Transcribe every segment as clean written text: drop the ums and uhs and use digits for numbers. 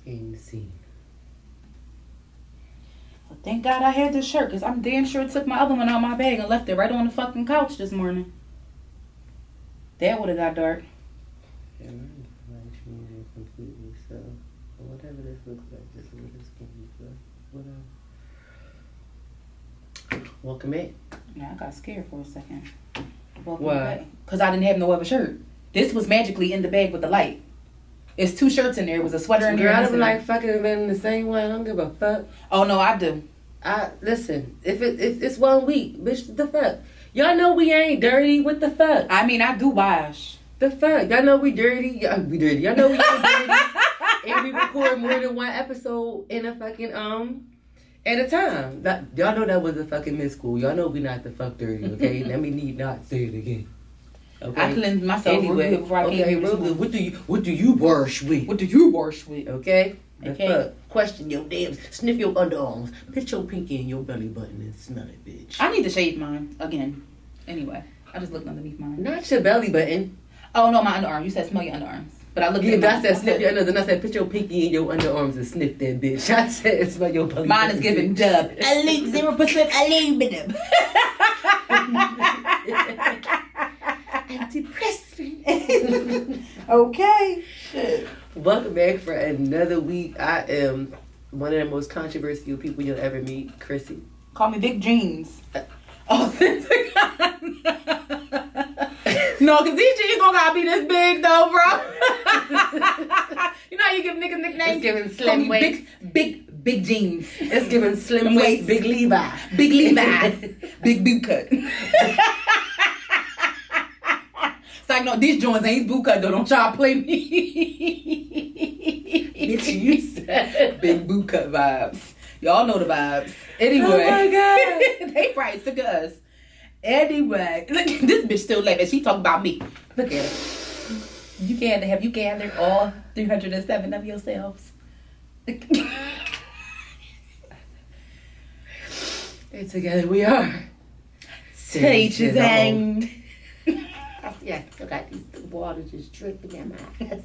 Insane. Well, thank God I had this shirt, because I'm damn sure took my other one out of my bag and left it right on the fucking couch this morning. That would have got dark. Yeah, mine like changing completely. So whatever this looks like, this is what it's gonna be. So whatever. Welcome in. Yeah, I got scared for a second. Welcome Why? back. Because I didn't have no other shirt. This was magically in the bag with the light. It's 2 shirts in there. It was a sweater in there. Girl, and I'd this be in there. like fucking been the same way. I don't give a fuck. Oh no, I do. I listen. If it's 1 week, bitch, the fuck. Y'all know we ain't dirty. What the fuck? I mean, I do wash. The fuck? Y'all know we dirty. Y'all be dirty. Y'all know we ain't dirty. And we record more than 1 episode in a fucking at a time. Y'all know that was a fucking mid school. Y'all know we not the fuck dirty. Okay, let me need not say it again. Okay. I cleansed myself real good before I came here this morning. What do you wash with? What do you wash with? Okay. The Okay. fuck? Question your damn. Sniff your underarms. Put your pinky in your belly button and smell it, bitch. I need to shave mine again. Anyway, I just looked underneath mine. Not your belly button. Oh no, my underarm. You said smell your underarms, but I looked Yeah, at I mine. said sniff your underarms. And I said put your pinky in your underarms and sniff that bitch. I said smell your belly Mine button. is giving dub. 0% aluminum. Antidepressant. Okay. Shit. Welcome back for another week. I am one of the most controversial people you'll ever meet, Chrissy. Call me Big Jeans. Authentic. No, because these jeans don't gotta be this big though, bro. You know how you give niggas nicknames? It's giving Call slim me waist. big jeans. It's giving slim waist, big Levi. Big Levi. Big boot cut. It's like, no, these joints ain't boot cut though. Don't try to play me. Bitch, you said. Big boot cut vibes. Y'all know the vibes. Anyway. Oh my God. They probably sick of us. Anyway. Look, this bitch still laughing. She talking about me. Look at her. Have you gathered all 307 of yourselves? And together we are. Stages end. Yes, I got this water just dripping in my eyes.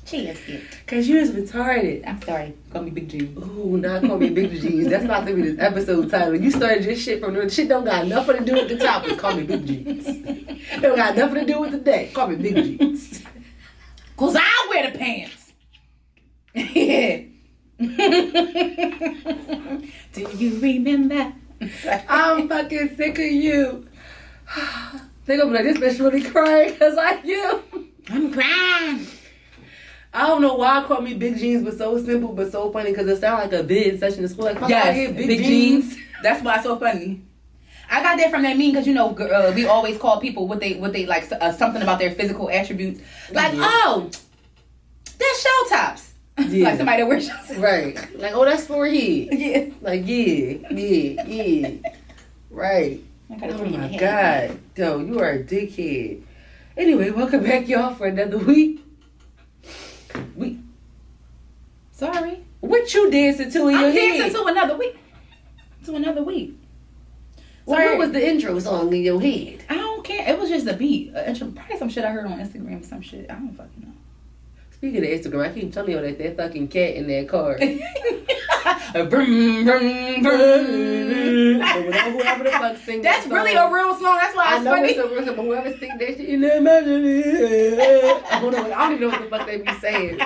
Cheers, kid. Cause you was retarded. I'm sorry. Call me Big G. Ooh, not call me Big G's. That's not gonna be this episode title. You started your shit from the shit don't got nothing to do with the topic. Call me Big G's. It don't got nothing to do with the day. Call me Big G's. Cause I wear the pants. Yeah. Do you remember? I'm fucking sick of you. They gonna be like, this bitch really crying because I you. I'm crying. I don't know why I call me Big Jeans, but so simple, but so funny because it sounds like a bid session in school. Like, Yes, big jeans. That's why it's so funny. I got that from that meme because we always call people what they like something about their physical attributes. Like, oh, that's show tops. Yeah. Like somebody that wears show tops. Right. Like, oh, that's forehead. Yeah. Like, yeah. Right. I got a Oh 3 and a my half. God. Yo, you are a dickhead. Anyway, welcome back, y'all, for another week. Sorry. What you dancing to in your I'm head? dancing to another week. Well, Sorry. what was the intro song in your head? I don't care. It was just a beat. Probably some shit I heard on Instagram or some shit. I don't fucking know. Speaking of Instagram, I keep telling you that fucking cat in that car. Vroom, vroom, vroom. Whoever the fuck sing That's that really song, a real song. That's why I it's know funny. it's a real song, but whoever sing that shit, you know, imagine it. I don't even know what the fuck they be saying.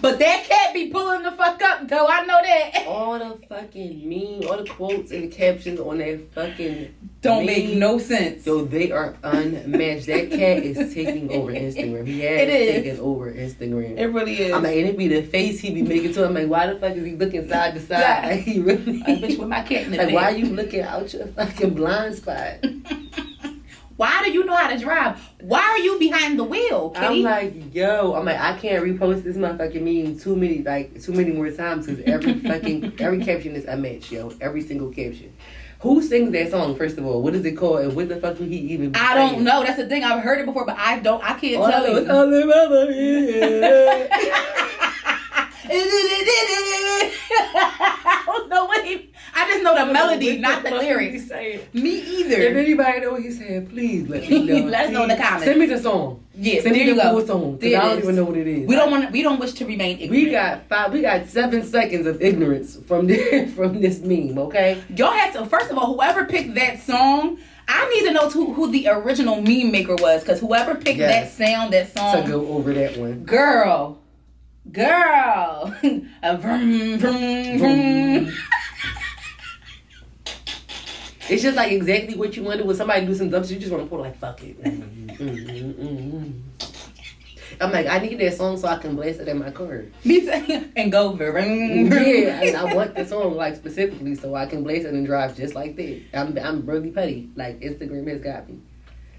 But that cat be pulling the fuck up, though. I know that. All the fucking meme, all the quotes and the captions on that fucking Don't meme, make no sense. So they are unmatched. That cat is taking over Instagram. He has It is. taken over Instagram. It really is. I'm like, and it be the face he be making too. I'm like, why the fuck is he looking side to side? Yeah. Like, he really. Like, bitch, with my cat in the Like, bed. why are you looking out your fucking blind spot? Why do you know how to drive? Why are you behind the wheel, kitty? I'm like, I can't repost this motherfucking meme too many more times because every caption is a match, yo. Every single caption. Who sings that song, first of all? What is it called? And what the fuck would he even be I don't saying? know. That's the thing. I've heard it before, but I can't All I tell know you. is, "I remember it." I don't know what I just know the melody, What not the fuck is he lyrics. saying? Me either. either. anybody know what he said, please let me know. Let us know in the comments. Send me the song. Yeah, Send there me you the go. full song. Because There I it don't is. even know what it is. We don't wish to remain ignorant. We got 7 seconds of ignorance from this meme, okay? Y'all have to, first of all, whoever picked that song, I need to know who the original meme maker was, because whoever picked Yes. that song. To go over that one. Girl. A vroom, vroom, vroom. It's just like exactly what you want to do when somebody do some dumb shit. You just want to pull like, fuck it. I'm like, I need that song so I can blast it in my car. And go vroom, vroom. Yeah, and I want the song like specifically so I can blast it and drive just like that. I'm really petty. Like Instagram has got me.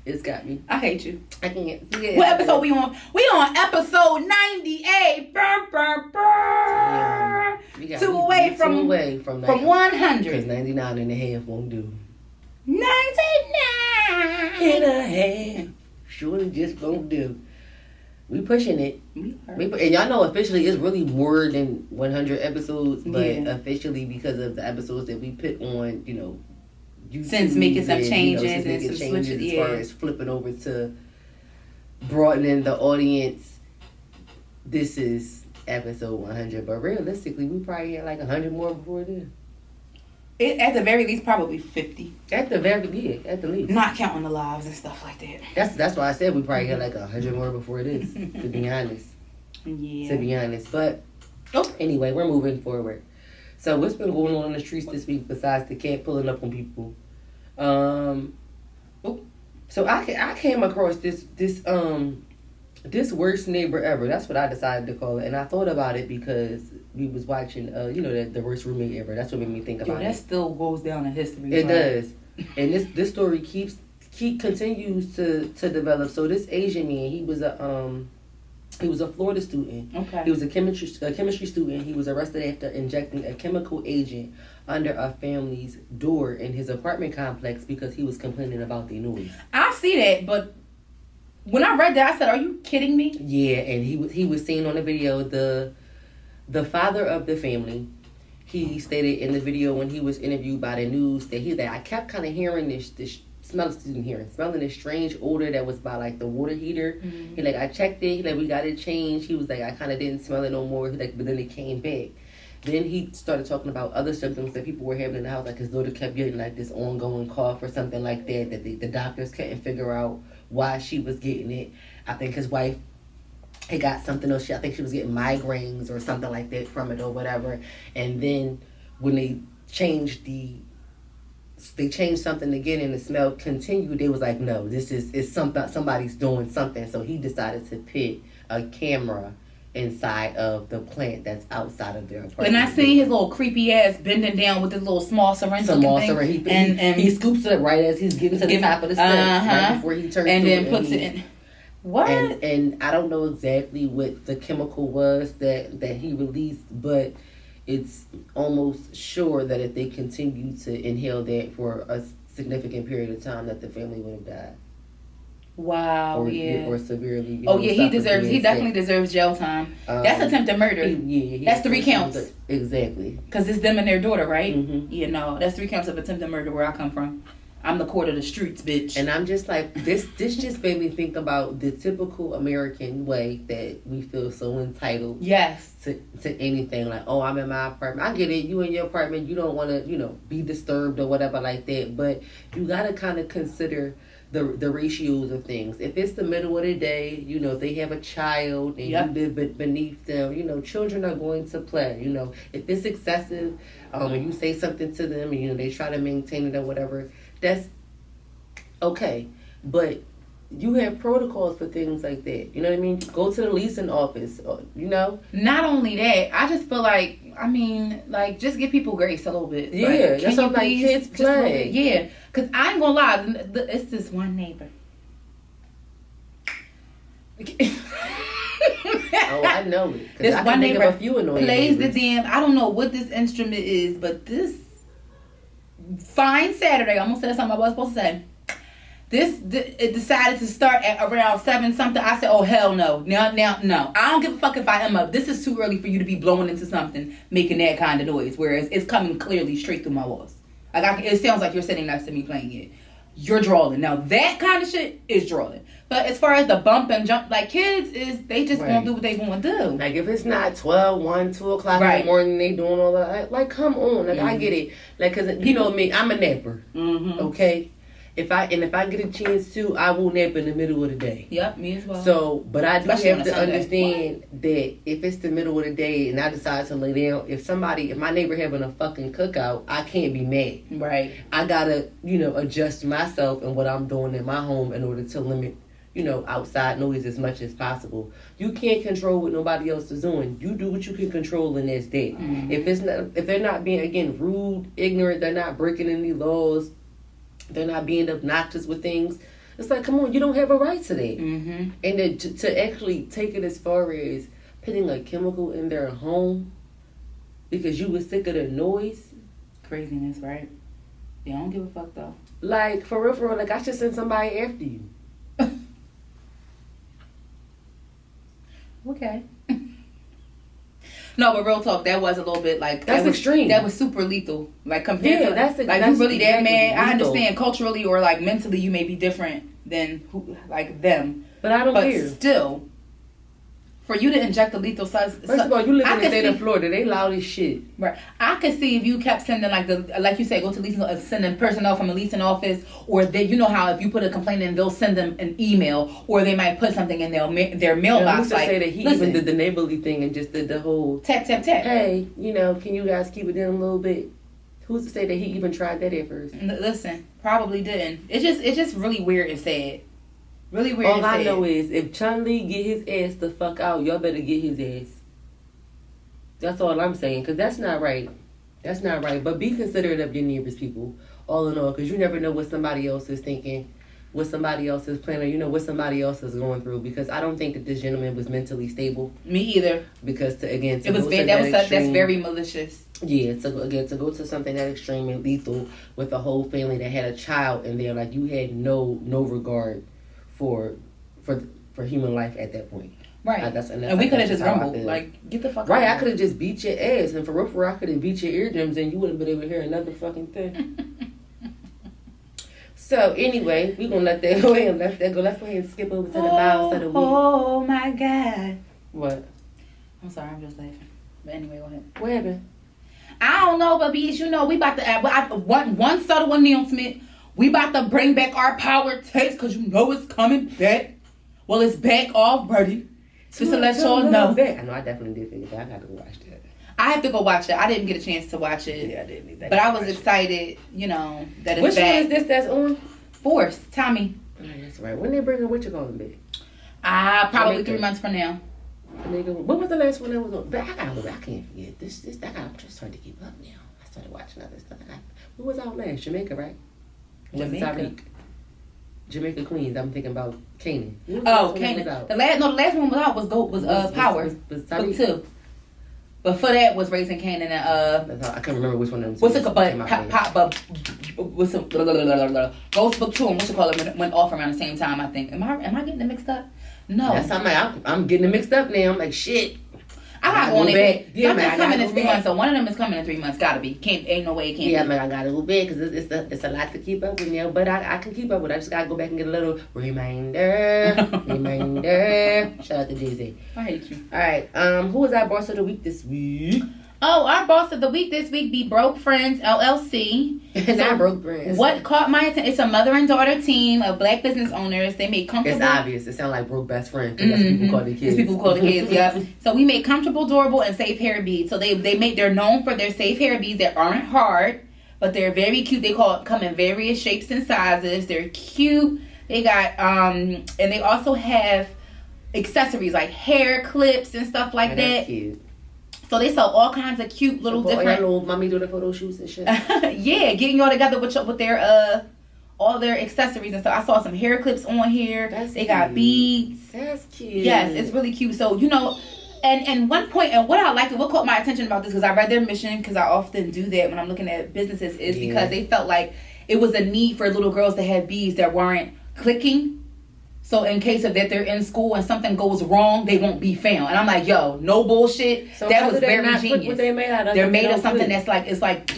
It's got me. I hate you. I can't. Yeah, What episode we on? We on episode 98. Brr, brr, brr. We Two away from 100. Because 99 and a half won't do. 99 And a half surely just won't do. We pushing it. And y'all know officially it's really more than 100 episodes, but officially because of the episodes that we put on, you know, YouTube since making some changes and and some changes switches, as far as flipping over to broadening the audience. This is episode 100, but realistically, we probably had like 100 more before this. At the very least, probably 50. At the least. Not counting the lives and stuff like that. That's why I said we probably had like 100 more before this. To be honest. Yeah. To be honest, but anyway, we're moving forward. So what's been going on in the streets this week besides the cat pulling up on people? So I came across this worst neighbor ever. That's what I decided to call it, and I thought about it because we was watching the worst roommate ever. That's what made me think about it. That still goes down in history. It does, and this story continues to develop. So this Asian man, he was a Florida student. Okay. He was a chemistry student. He was arrested after injecting a chemical agent under a family's door in his apartment complex because he was complaining about the noise. I see that, but when I read that, I said, "Are you kidding me?" Yeah, and he was seen on the video. The father of the family, he stated in the video when he was interviewed by the news that I kept kind of hearing this smelling this strange odor that was by like the water heater. Mm-hmm. He like, I checked it. He like, we got it changed. He was like, I kind of didn't smell it no more. He like, but then it came back. Then he started talking about other symptoms that people were having in the house, like his daughter kept getting like this ongoing cough or something like that. That the doctors couldn't figure out why she was getting it. I think his wife had got something else. I think she was getting migraines or something like that from it or whatever. And then when they changed something again and the smell continued, they was like, no, this is somebody's doing something. So he decided to put a camera inside of the plant that's outside of their apartment. And I see his little creepy ass bending down with this little small syringe. He scoops it right as he's getting to the top of the steps, right before he turns and then it, puts it in. What? And I don't know exactly what the chemical was that he released, but it's almost sure that if they continue to inhale that for a significant period of time, that the family would have died. Wow, or severely. He definitely deserves jail time. That's attempted murder. That's 3 counts. Exactly. Because it's them and their daughter, right? Mm-hmm. That's 3 counts of attempted murder where I come from. I'm the court of the streets, bitch. And I'm just like, this just made me think about the typical American way that we feel so entitled. Yes. To anything. Like, oh, I'm in my apartment. I get it. You in your apartment. You don't want to, be disturbed or whatever like that. But you got to kind of consider the ratios of things. If it's the middle of the day, if they have a child and you live beneath them, children are going to play. If it's excessive, and you say something to them and, they try to maintain it or whatever, that's okay. But you have protocols for things like that. You know what I mean? Go to the leasing office, Not only that, I just feel like, just give people grace a little bit. Yeah, that's what kids play. Yeah, because I ain't gonna lie, it's this one neighbor. Oh, I know it. This one neighbor a few annoying plays neighbors. the damn, I don't know what this instrument is, but this fine Saturday, I almost said something I wasn't supposed to say. It decided to start at around 7 something. I said, oh, hell no. No. I don't give a fuck if I am up. This is too early for you to be blowing into something, making that kind of noise. Whereas it's coming clearly straight through my walls. It sounds like you're sitting next to me playing it. you're drawing. Now that kind of shit is drawing. But as far as the bump and jump, like kids is, they just gonna do what they gonna do. Like if it's not 12, 1, 2 o'clock in the morning, they doing all that. Like come on, like I get it. Like cause you know me, I'm a napper. Okay, if I get a chance to, I will nap in the middle of the day. Yep, me as well. So, but I do Especially have to understand that if it's the middle of the day and I decide to lay down, if my neighbor having a fucking cookout, I can't be mad. Right. I gotta, adjust myself and what I'm doing in my home in order to limit, outside noise as much as possible. You can't control what nobody else is doing. You do what you can control, and that's that. If they're not being, again, rude, ignorant, they're not breaking any laws, they're not being obnoxious with things. It's like, come on, you don't have a right to that. And then to actually take it as far as putting a chemical in their home because you were sick of the noise. Craziness, right? They don't give a fuck though. Like, for real, like I should send somebody after you. Okay. No, but real talk, that was a little bit like that's extreme. That was super lethal. Like compared to that's like that's you really that mad. lethal. I understand culturally or like mentally you may be different than them. But I don't care. Still, for you to inject a lethal size. First of all, you live in the state of Florida. They loud as shit. Right. I could see if you kept sending like you say, go to leasing, sending personnel from a leasing office, or they, you know how if you put a complaint in, they'll send them an email, or they might put something in their mailbox. Like, say that he even did the neighborly thing and just did the whole tap. Hey, can you guys keep it in a little bit? Who's to say that he even tried that at first? Listen, probably didn't. It's just really weird and sad. Really weird. All I know is if Chun-Li get his ass the fuck out, y'all better get his ass. That's all I'm saying, because that's not right. That's not right. But be considerate of your neighbors, people, all in all, because you never know what somebody else is thinking, what somebody else is planning, what somebody else is going through. Because I don't think that this gentleman was mentally stable. Me either. Because that's very malicious. Yeah, to go to something that extreme and lethal with a whole family that had a child in there, like you had no regard for human life at that point. Right. And we could have just rumbled. Like, get the fuck out. Right, I could have just beat your ass. And for real, I could have beat your eardrums and you wouldn't have been able to hear another fucking thing. So, anyway, we're going to let that go and let that go. Let's go ahead and skip over to the Biles of the week. Oh, my God. What? I'm sorry, I'm just laughing. But anyway, go ahead. What happened? I don't know, but we about to one subtle announcement. We about to bring back our power taste because it's coming back. Well, it's back already. Just to let y'all know. I know I definitely did figure that. I got to go watch that. I have to go watch it. I didn't get a chance to watch it. Yeah, I didn't either. But I was excited, that it's back. Which one is this that's on? Force, Tommy. Oh, that's right. When they bring what you calling back? Probably 3 months from now. What was the last one that was on? But I can't forget this. I'm just starting to keep up now. I started watching other stuff. Who was out last? Jamaica, right? Jamaica Queens. I'm thinking about Kanan. Oh, Kanan. The last one was out was Power. Was Book 2. But for that was Raising Kanan and I can't remember which one of them. What's it called? Ghost Book 2 and what you call it went off around the same time. I think. Am I getting it mixed up? No. That's I'm getting it mixed up now. I'm like shit. I got to go back. Something's coming in 3 months, so one of them is coming in 3 months. Gotta be. Ain't no way it can't be. Yeah, man, I gotta go back because it's a lot to keep up with now. But I can keep up with it. I just gotta go back and get a little reminder. Shout out to Jay-Z. I hate you. All right. Who was our boss of the week this week? Oh, our boss of the week this week be Broke Friends LLC. Not Broke Friends. What caught my attention? It's a mother and daughter team of black business owners. They make comfortable. It's obvious. It sounds like Broke Best Friend. That's what people call the kids. It's people call the kids. Yeah. So we make comfortable, durable, and safe hair beads. So they're known for their safe hair beads that aren't hard, but they're very cute. They come in various shapes and sizes. They're cute. They got and they also have accessories like hair clips and stuff like that. That's cute. So they sell all kinds of cute little different. Little mommy do the photo shoots and shit. Yeah, getting y'all together with their all their accessories and stuff. I saw some hair clips on here. They got beads. That's cute. Yes, it's really cute. So and one point and what I liked, what caught my attention about this because I read their mission because I often do that when I'm looking at businesses is because they felt like it was a need for little girls to have beads that weren't clicking. So in case of that they're in school and something goes wrong, they won't be found. And I'm like, yo, no bullshit. So that how was do they very not put genius. what they made out of? They're made of something click? that's like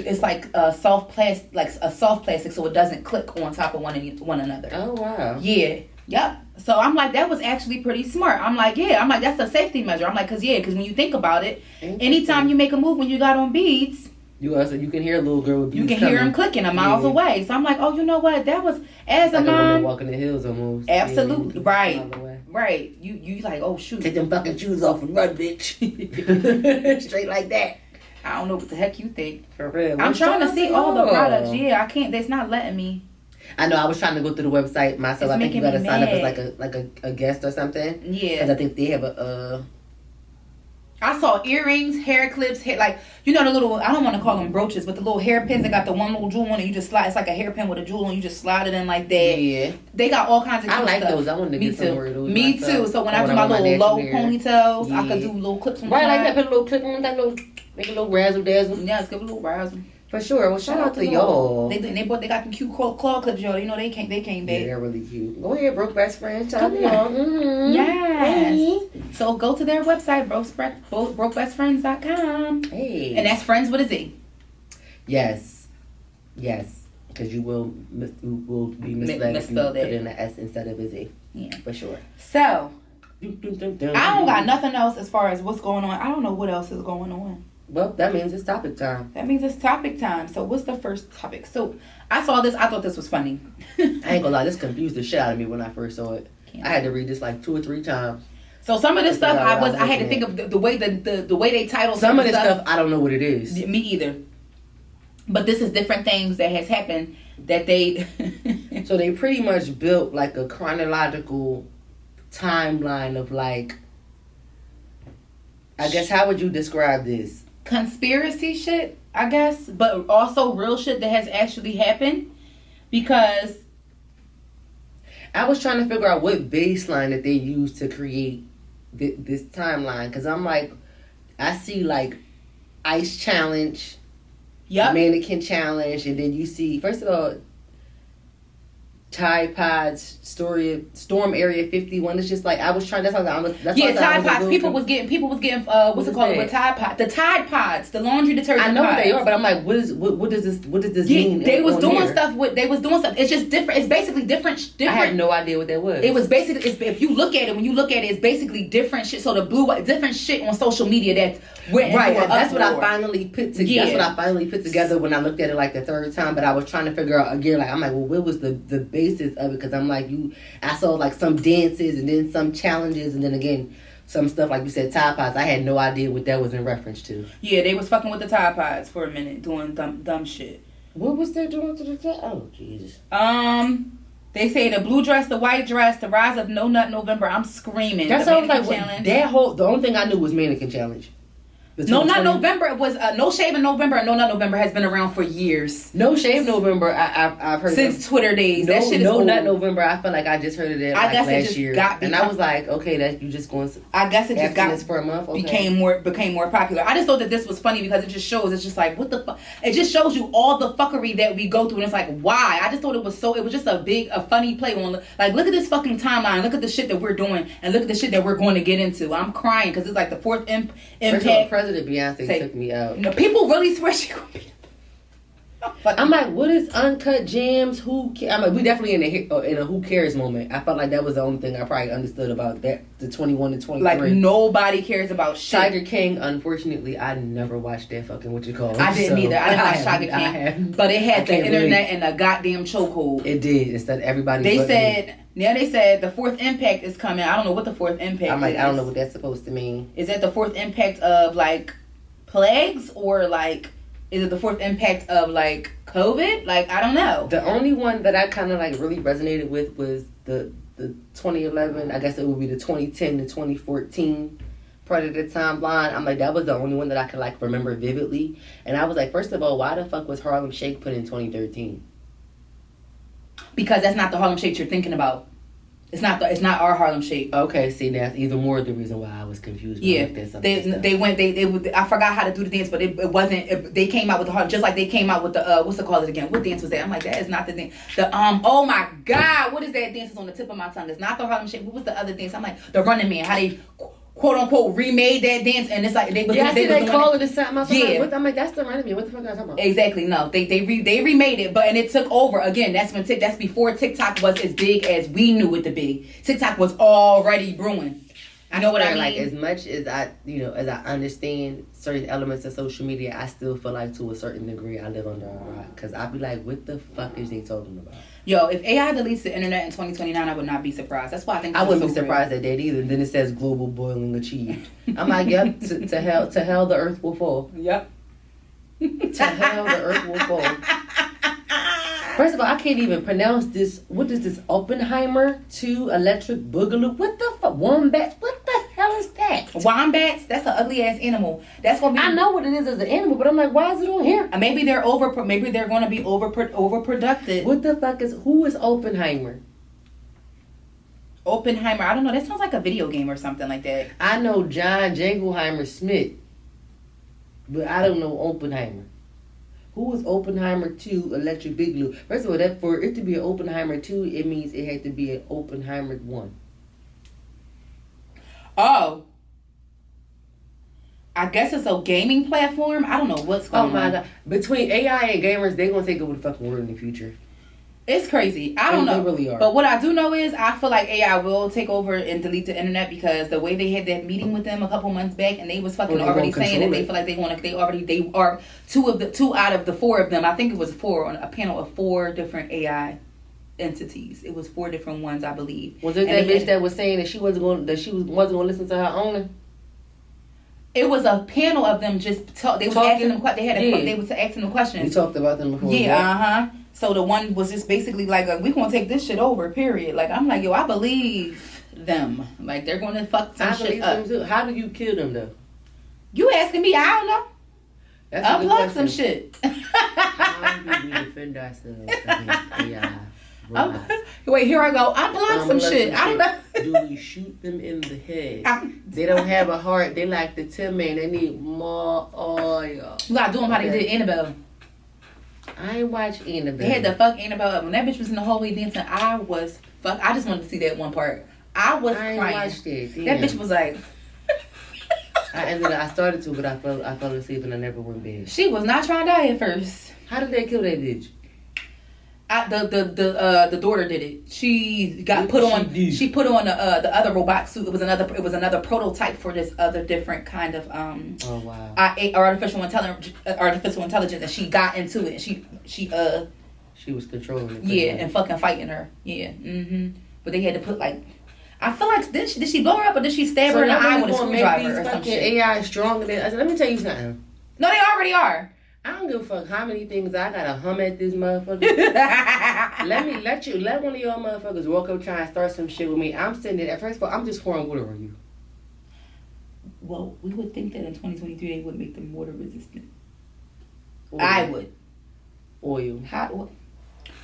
it's like a soft plastic, like a soft plastic, so it doesn't click on top of one another. Oh wow. Yeah. Yep. So I'm like, that was actually pretty smart. I'm like, that's a safety measure. I'm like, cause when you think about it, anytime you make a move when you got on beads, you can hear a little girl with beads. You can hear them clicking miles away. So I'm like, oh, you know what? That was as a mom walking the hills almost. Absolutely right. You like, oh shoot, take them fucking shoes off and run, bitch. Straight like that. I don't know what the heck you think. For real. I'm trying to see all the products. Yeah, I can't. That's not letting me. I know. I was trying to go through the website myself. I think you gotta sign up as like a guest or something. Yeah. Because I think they have a. I saw earrings, hair clips, the little, I don't want to call them brooches, but the little hairpins that got the one little jewel on it. You just slide. It's like a hairpin with a jewel, and you just slide it in like that. Yeah. They got all kinds of. I like stuff. those. I want to get some more of those. Me too. So when I do my little low ponytails, I could do little clips on right, like that. Put a little clip on that little, make a little razzle dazzle. Yeah, let's give a little razzle. For sure. Well, shout out to y'all. They got them cute claw clips, y'all. You know they came back. Yeah, they're really cute. Go ahead, Broke Best Friend. Shout out to y'all. Mm-hmm. Yes. So go to their website, brokebestfriends.com. Hey. And that's friends with a Z. Yes. Because you will be misled if you put in an S instead of a Z. Yeah. For sure. So, I don't got nothing else as far as what's going on. I don't know what else is going on. Well, that means it's topic time. So what's the first topic? So I saw this. I thought this was funny. I ain't gonna lie. This confused the shit out of me when I first saw it. I had to read this like 2 or 3 times. So some of this stuff I had to think of the way the way they title some of this stuff. I don't know what it is. Me either. But this is different things that has happened that they. So they pretty much built like a chronological timeline of like. I guess how would you describe this? Conspiracy shit, I guess, but also real shit that has actually happened, because I was trying to figure out what baseline that they used to create this timeline, because I'm like, I see like ice challenge, mannequin challenge, and then you see, first of all, Tide Pods Storm Area 51. It's just like I was trying. That's Tide Pods. People was getting what's it called with Tide Pods? The Tide Pods, the laundry detergent. I know pods. what they are, but I'm like, what does this mean? They was doing stuff. It's just different. It's basically different. I had no idea what that was. It was basically. If you look at it, it's basically different shit. So the different shit on social media that went right. That's what I finally put together. Yeah. That's what I finally put together when I looked at it like the third time. But I was trying to figure out again. Like I'm like, well, what was the basis of it? Because I'm like, I saw like some dances and then some challenges and then again some stuff like you said, Tide Pods. I had no idea what that was in reference to. Yeah, they was fucking with the Tide Pods for a minute, doing dumb shit. What was they doing to the Tide? Oh Jesus. They say the blue dress, the white dress, the rise of No Nut November. I'm screaming. That sounds like challenge. The only thing I knew was mannequin challenge. No Nut November. It was No Shave in November, and No Nut November has been around for years. No Shave November, I've heard since Twitter days. That shit is No old. Nut November. I feel like I just heard of that last year, and I was like, okay, that you just going. I guess it just got for a month. Okay. became more popular. I just thought that this was funny because it just shows. It's just like what the fuck. It just shows you all the fuckery that we go through, and it's like why. I just thought it was just a funny play on. Like look at this fucking timeline. Look at the shit that we're doing, and look at the shit that we're going to get into. I'm crying because it's like the fourth impact. President Beyonce took me out. People really swear she gonna be. I'm like, what is Uncut Gems? I'm like, we definitely in a who cares moment. I felt like that was the only thing I probably understood about that. The 21 to 23. Like nobody cares about shit. Tiger King. Unfortunately, I never watched that fucking what you call. I didn't either. I didn't watch Tiger King, but it had the internet and a goddamn chokehold. It did. Instead, everybody. They said the fourth impact is coming. I don't know what the fourth impact. I'm like, I don't know what that's supposed to mean. Is that the fourth impact of like plagues or like? Is it the fourth impact of like COVID? Like I don't know. The only one that I kind of like really resonated with was the 2011. I guess it would be the 2010 to 2014 part of the timeline. I'm like that was the only one that I could like remember vividly. And I was like, first of all, why the fuck was Harlem Shake put in 2013? Because that's not the Harlem Shake you're thinking about. It's not our Harlem Shake. Okay, see, that's even more the reason why I was confused. Yeah, I forgot how to do the dance, but it wasn't. They came out with the Harlem, just like they came out with the what's it called again? What dance was that? I'm like, that is not the dance. Oh my God, what is that dance? Is on the tip of my tongue. It's not the Harlem Shake. What was the other dance? I'm like, the Running Man. How they quote unquote remade that dance, and it's like they call it something else. Yeah, I'm like, that's the Running Man. What the fuck are you talking about? Exactly. No, they remade it, and it took over again. That's before TikTok was as big as we knew it to be. TikTok was already brewing. You know what I mean? Like, as much as I understand certain elements of social media, I still feel like to a certain degree I live under a rock, because I be like, what the fuck is they talking about? Yo, if AI deletes the internet in 2029, I would not be surprised. That's why I think I wouldn't be surprised at that either. Then it says global boiling achieved. I'm like, yep, to hell the earth will fall. Yep. To hell the earth will fall. First of all, I can't even pronounce this. What is this? Oppenheimer 2 Electric Boogaloo? What the fuck? Wombats? What the hell is that? Wombats? That's an ugly ass animal. That's what I know what it is as an animal, but I'm like, why is it on here? Maybe they're going to be overproductive. What the fuck who is Oppenheimer? Oppenheimer. I don't know. That sounds like a video game or something like that. I know John Jangleheimer Smith, but I don't know Oppenheimer. Who was Oppenheimer 2 Electric Boogaloo? First of all, that for it to be an Oppenheimer 2, it means it had to be an Oppenheimer 1. Oh. I guess it's a gaming platform. I don't know what's going on. Oh my God. Between AI and gamers, they're going to take over the fucking world in the future. It's crazy. I don't know. They really are. But what I do know is I feel like AI will take over and delete the internet, because the way they had that meeting with them a couple months back, and they was fucking already saying that they feel like they are two out of the four of them. I think it was four on a panel of 4 different AI entities. It was 4 different ones, I believe. Was it that bitch that was saying that she wasn't going to listen to her owner? It was a panel of them just they was asking them they was asking them questions. We talked about them before. Yeah, So the one was just basically like, we gonna take this shit over, period. Like, I'm like, yo, I believe them. Like, they're gonna fuck some shit up. Them too. How do you kill them though? You asking me? I don't know. Unplug some shit. How do we defend ourselves against AI? Wait, here I go. Unplug some shit. I don't know. Do we shoot them in the head? They don't have a heart. They like the Tin Man. They need more oil. You gotta do them how they did Annabelle. I ain't watched Annabelle. They had to fuck Annabelle up. When that bitch was in the hallway dancing, I just wanted to see that one part. I was crying. Watched it. Damn. That bitch was like. I started to, but I fell asleep and I never went to bed. She was not trying to die at first. How did they kill that bitch? The daughter did it. She got put on. She put on the other robot suit. It was another prototype for this other different kind of Oh wow. Artificial intelligence, and she got into it. She was controlling it. Yeah, and fucking fighting her. Yeah. But they had to put like. I feel like did she blow her up, or did she stab her in the eye with a screwdriver or some shit? AI stronger than. Let me tell you something. No, they already are. I don't give a fuck how many things I gotta hum at this motherfucker. let one of y'all motherfuckers walk up trying to start some shit with me. I'm sitting there. First of all, I'm just pouring water on you. Well, we would think that in 2023 they would make them water resistant. Oil. I would. Oil. Hot oil.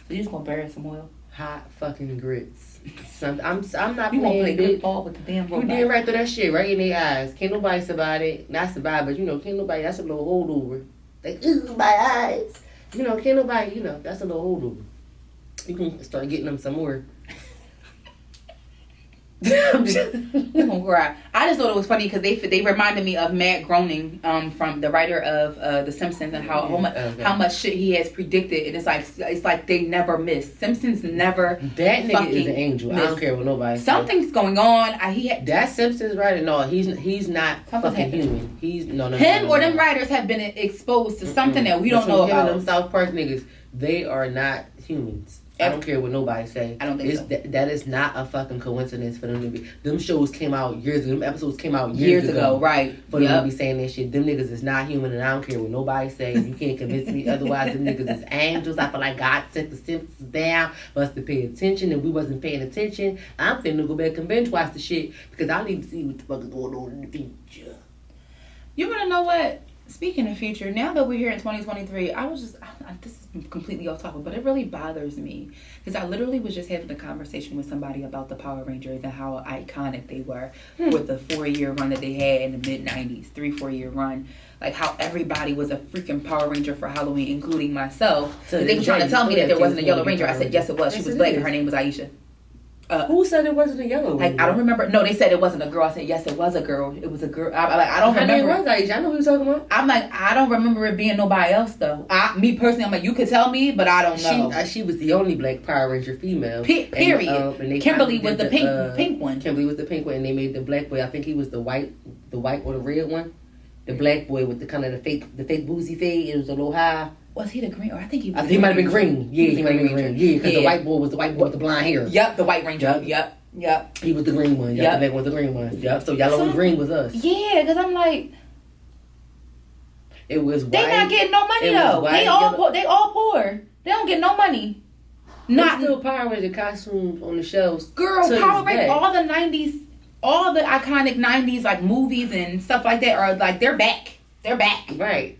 So you just gonna bury some oil? Hot fucking grits. I'm not you playing. Gonna play good ball with the damn robot. You did right through that shit right in their eyes. Can't nobody survive it. Not survive, but can't nobody. That's a little holdover. Like, my eyes. Can't nobody, that's a little holdover. You can start getting them some more. I'm gonna cry. I just thought it was funny because they reminded me of Matt Groening, from the writer of The Simpsons, and how much shit he has predicted, and it's like they never miss. Simpsons never. That nigga is an angel. Miss. I don't care what nobody says. Something's going on. That Simpsons writer. No, he's not fucking human. He's no. Or them writers have been exposed to something that we don't know about. Them South Park niggas, they are not humans. I don't care what nobody say. I don't think so. That is not a fucking coincidence for them to be. Them shows came out years ago. Them episodes came out years ago. Right. For them to be saying that shit. Them niggas is not human, and I don't care what nobody say. You can't convince me otherwise. Them niggas is angels. I feel like God sent the Simpsons down for us to pay attention, and we wasn't paying attention. I'm finna go back and binge watch the shit because I need to see what the fuck is going on in the future. You wanna know what? Speaking of future, now that we're here in 2023, I this is completely off topic, but it really bothers me because I literally was just having a conversation with somebody about the Power Rangers and how iconic they were with the 4-year run that they had in the mid 90s, 3-4 year run. Like how everybody was a freaking Power Ranger for Halloween, including myself. So they were trying to tell me that there wasn't a Yellow Ranger. I said yes, it was. She was black and her name was Aisha. Who said it wasn't a Yellow Ranger? Like, I don't remember. No, they said it wasn't a girl. I said yes, it was a girl. It was a girl. I don't remember. Her name was Aisha. I know who you're talking about. I'm like, I don't remember it being nobody else though. Me personally, I'm like, you could tell me, but I don't know. She was the only black Power Ranger female. Period. And Kimberly was the pink one. Kimberly was the pink one, and they made the black boy. I think he was the white or the red one. The black boy with the kind of the fake boozy fade. It was a little high. Was he the green? Or I think he was. I think he might have been green. Yeah, he might have been green. Yeah, because the white boy was the white boy with the blonde hair. Yep, the White Ranger. Yep. He was the green one. Yep. The black was the green one. Yep. So yellow and green was us. Yeah, because I'm like, it was white. They not getting no money though. White, they all poor. They don't get no money. Not still Power Ranger costumes on the shelves. Girl, Power Ranger, all the 90s, all the iconic 90s like movies and stuff like that are like they're back. They're back. Right.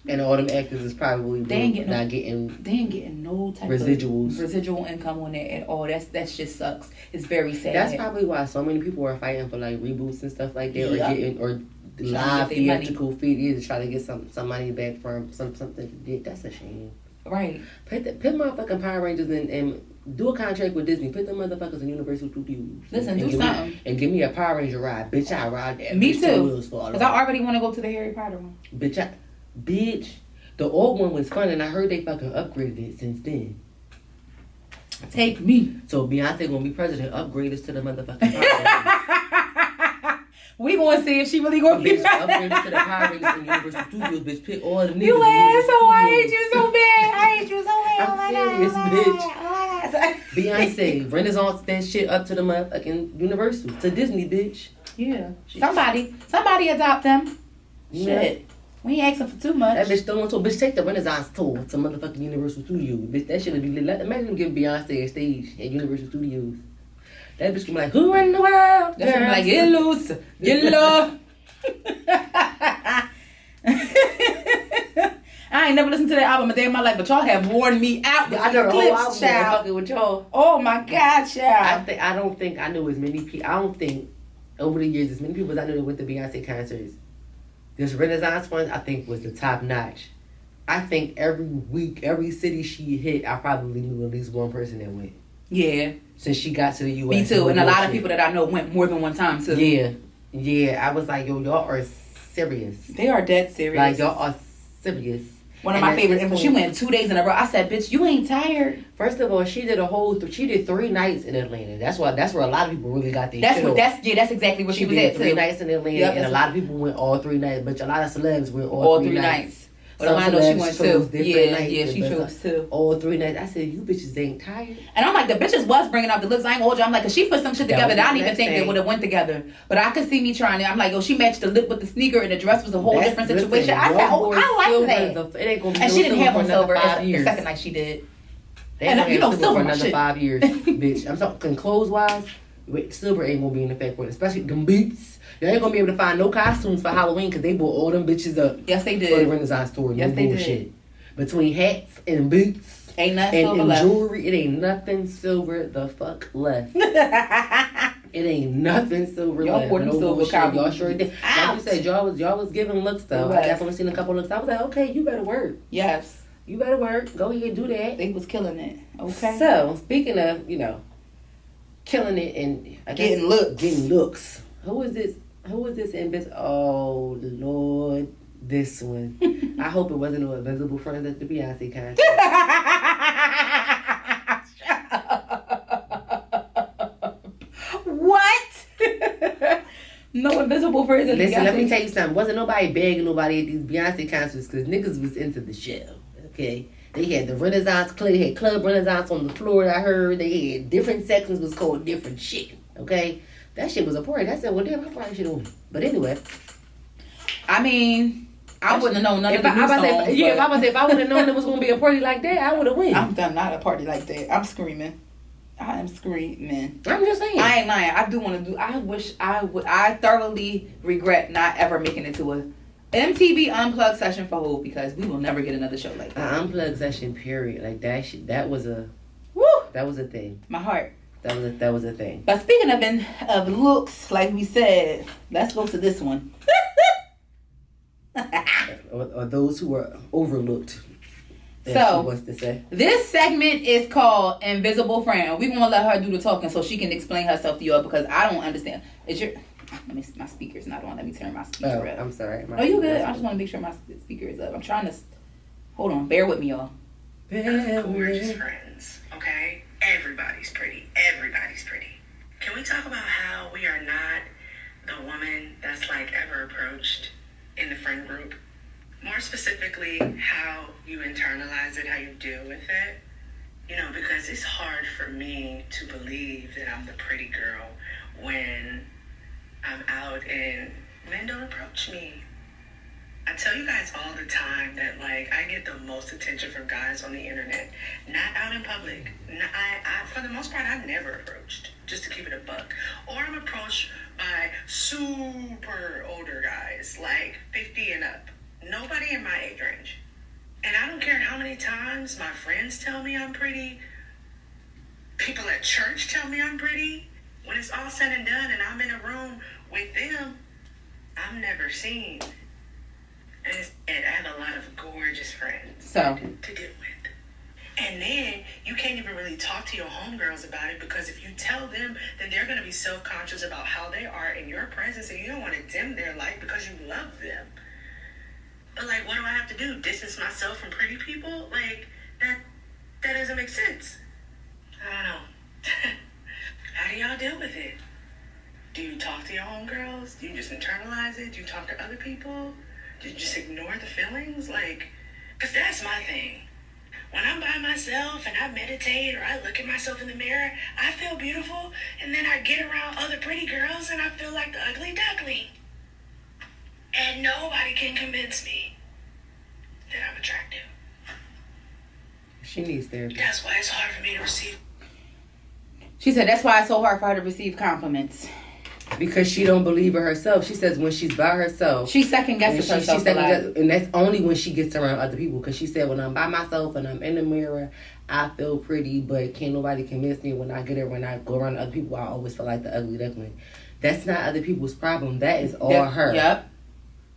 And all them actors is probably they ain't getting no type residuals. of residual income on that at all. That just sucks. It's very sad. That's probably why so many people are fighting for like reboots and stuff like that, or live theatrical features to try to get some money back from something. That's a shame. Right. Put motherfucking Power Rangers and do a contract with Disney. Put them motherfuckers in Universal Studios. Listen, do something. And give me a Power Ranger ride. Bitch, I ride that. Me too. Because I already want to go to the Harry Potter one. Bitch, the old one was fun, and I heard they fucking upgraded it since then. Take me. So Beyonce gonna be president. Upgrade us to the motherfucking Power Rangers. We gonna see if she really gonna be upgrade us to the Power Rangers in Universal Studios. Bitch, pick all the niggas. You asshole! I hate you so bad. I hate you so bad. I'm serious, bitch. Beyonce, Renaissance that shit up to the motherfucking Universal, to Disney, bitch. Yeah. Somebody adopt them. Yeah. Shit. We ain't asking for too much. That bitch still on tour. Bitch, take the Renaissance tour to motherfucking Universal Studios. Bitch, that shit would be lit. Imagine them give Beyonce a stage at Universal Studios. That bitch can be like, who in the world? That should be like, get loose. Get low. I ain't never listened to that album a day in my life, but y'all have worn me out with I know the whole album fucking with y'all. Oh my God, child. I don't think I knew as many people. I don't think over the years as many people as I knew that went to Beyonce concerts. This Renaissance one, I think, was the top notch. I think every week, every city she hit, I probably knew at least one person that went. Yeah. Since she got to the U.S. Me too, and a lot of people that I know went more than one time too. Yeah. I was like, yo, y'all are serious. They are dead serious. Like, y'all are serious. One of my favorites. And she went 2 days in a row. I said, bitch, you ain't tired. First of all, she did 3 nights in Atlanta. That's where a lot of people really got their that's exactly what she was at too. 3 nights in Atlanta, and a lot of people went all 3 nights. But a lot of celebs went all 3 nights. But I know she went too. Yeah, she chose too. All 3 nights. I said, you bitches ain't tired. And I'm like, the bitches was bringing out the looks. I ain't old you. I'm like, cause she put some shit together that I didn't even think they would have went together. But I could see me trying it. I'm like, yo, she matched the lip with the sneaker, and the dress was a whole different situation. I said, oh, I like that. It ain't gonna be and she didn't have on silver. The second night she did. And you know, silver for another 5 years, bitch. I'm talking clothes wise. Silver ain't gonna be in effect for it, especially them boots. You ain't gonna be able to find no costumes for Halloween because they bought all them bitches up. Yes, they did. For the Renaissance tour. Yes, they bullshit. did. Between hats and boots ain't nothing silver left. Jewelry, it ain't nothing silver the fuck left. It ain't nothing silver y'all left. Y'all no silver shit. Y'all sure did. Like you said, y'all was giving looks though. I definitely seen a couple looks. I was like, okay, you better work. Yes. You better work. Go ahead and do that. They was killing it. Okay. So speaking of, killing it and getting looks. Who is this in this? Oh Lord, this one. I hope it wasn't no Invisible Friends at the Beyonce concert. What? No Invisible Friends at the Beyonce. Listen, let me tell you something. Wasn't nobody begging nobody at these Beyonce concerts because niggas was into the show. Okay. They had the Renaissance Club. They had Club Renaissance on the floor. I heard they had different sections was called different shit. Okay, that shit was a party. I said, well, damn, I probably should have. But anyway, I mean, I wouldn't have known none of the new songs. If I would have known it was gonna be a party like that, I would have went. I'm done. Not a party like that. I'm screaming. I am screaming. I'm just saying. I ain't lying. I do want to do. I wish I would. I thoroughly regret not ever making it to MTV Unplugged session for who? Because we will never get another show like that. Unplugged session, period. Like that was a thing. My heart. That was a thing. But speaking of looks, like we said, let's go to this one. or those who were overlooked. So, wants to say. This segment is called Invisible Friend. We're gonna let her do the talking so she can explain herself to y'all because I don't understand. My speaker's not on. Let me turn my speaker up. I'm sorry. No, you good. I just want to make sure my speaker is up. I'm trying to. Hold on. Bear with me, y'all. Gorgeous friends, okay? Everybody's pretty. Everybody's pretty. Can we talk about how we are not the woman that's like ever approached in the friend group? More specifically, how you internalize it, how you deal with it. You know, because it's hard for me to believe that I'm the pretty girl when I'm out and men don't approach me. I tell you guys all the time that, like, I get the most attention from guys on the internet, not out in public. I for the most part, I've never approached, just to keep it a buck. Or I'm approached by super older guys, like 50 and up. Nobody in my age range. And I don't care how many times my friends tell me I'm pretty, people at church tell me I'm pretty. When it's all said and done and I'm in a room with them, I'm never seen. And I have a lot of gorgeous friends to deal with. And then you can't even really talk to your homegirls about it because if you tell them, then they're going to be self-conscious about how they are in your presence and you don't want to dim their light because you love them. But, like, what do I have to do? Distance myself from pretty people? Like, that doesn't make sense. I don't know. How do y'all deal with it? Do you talk to your homegirls? Do you just internalize it? Do you talk to other people? Do you just ignore the feelings? Like, because that's my thing. When I'm by myself and I meditate or I look at myself in the mirror, I feel beautiful. And then I get around other pretty girls and I feel like the ugly duckling. And nobody can convince me that I'm attractive. She needs therapy. That's why it's hard for me to receive. She said that's why it's so hard for her to receive compliments. Because she don't believe in herself. She says when she's by herself, she second guesses herself a lot. And that's only when she gets around other people. Because she said when I'm by myself and I'm in the mirror, I feel pretty, but can't nobody convince me. When I go around other people, I always feel like the ugly duckling. That's not other people's problem. That is all her. Yep.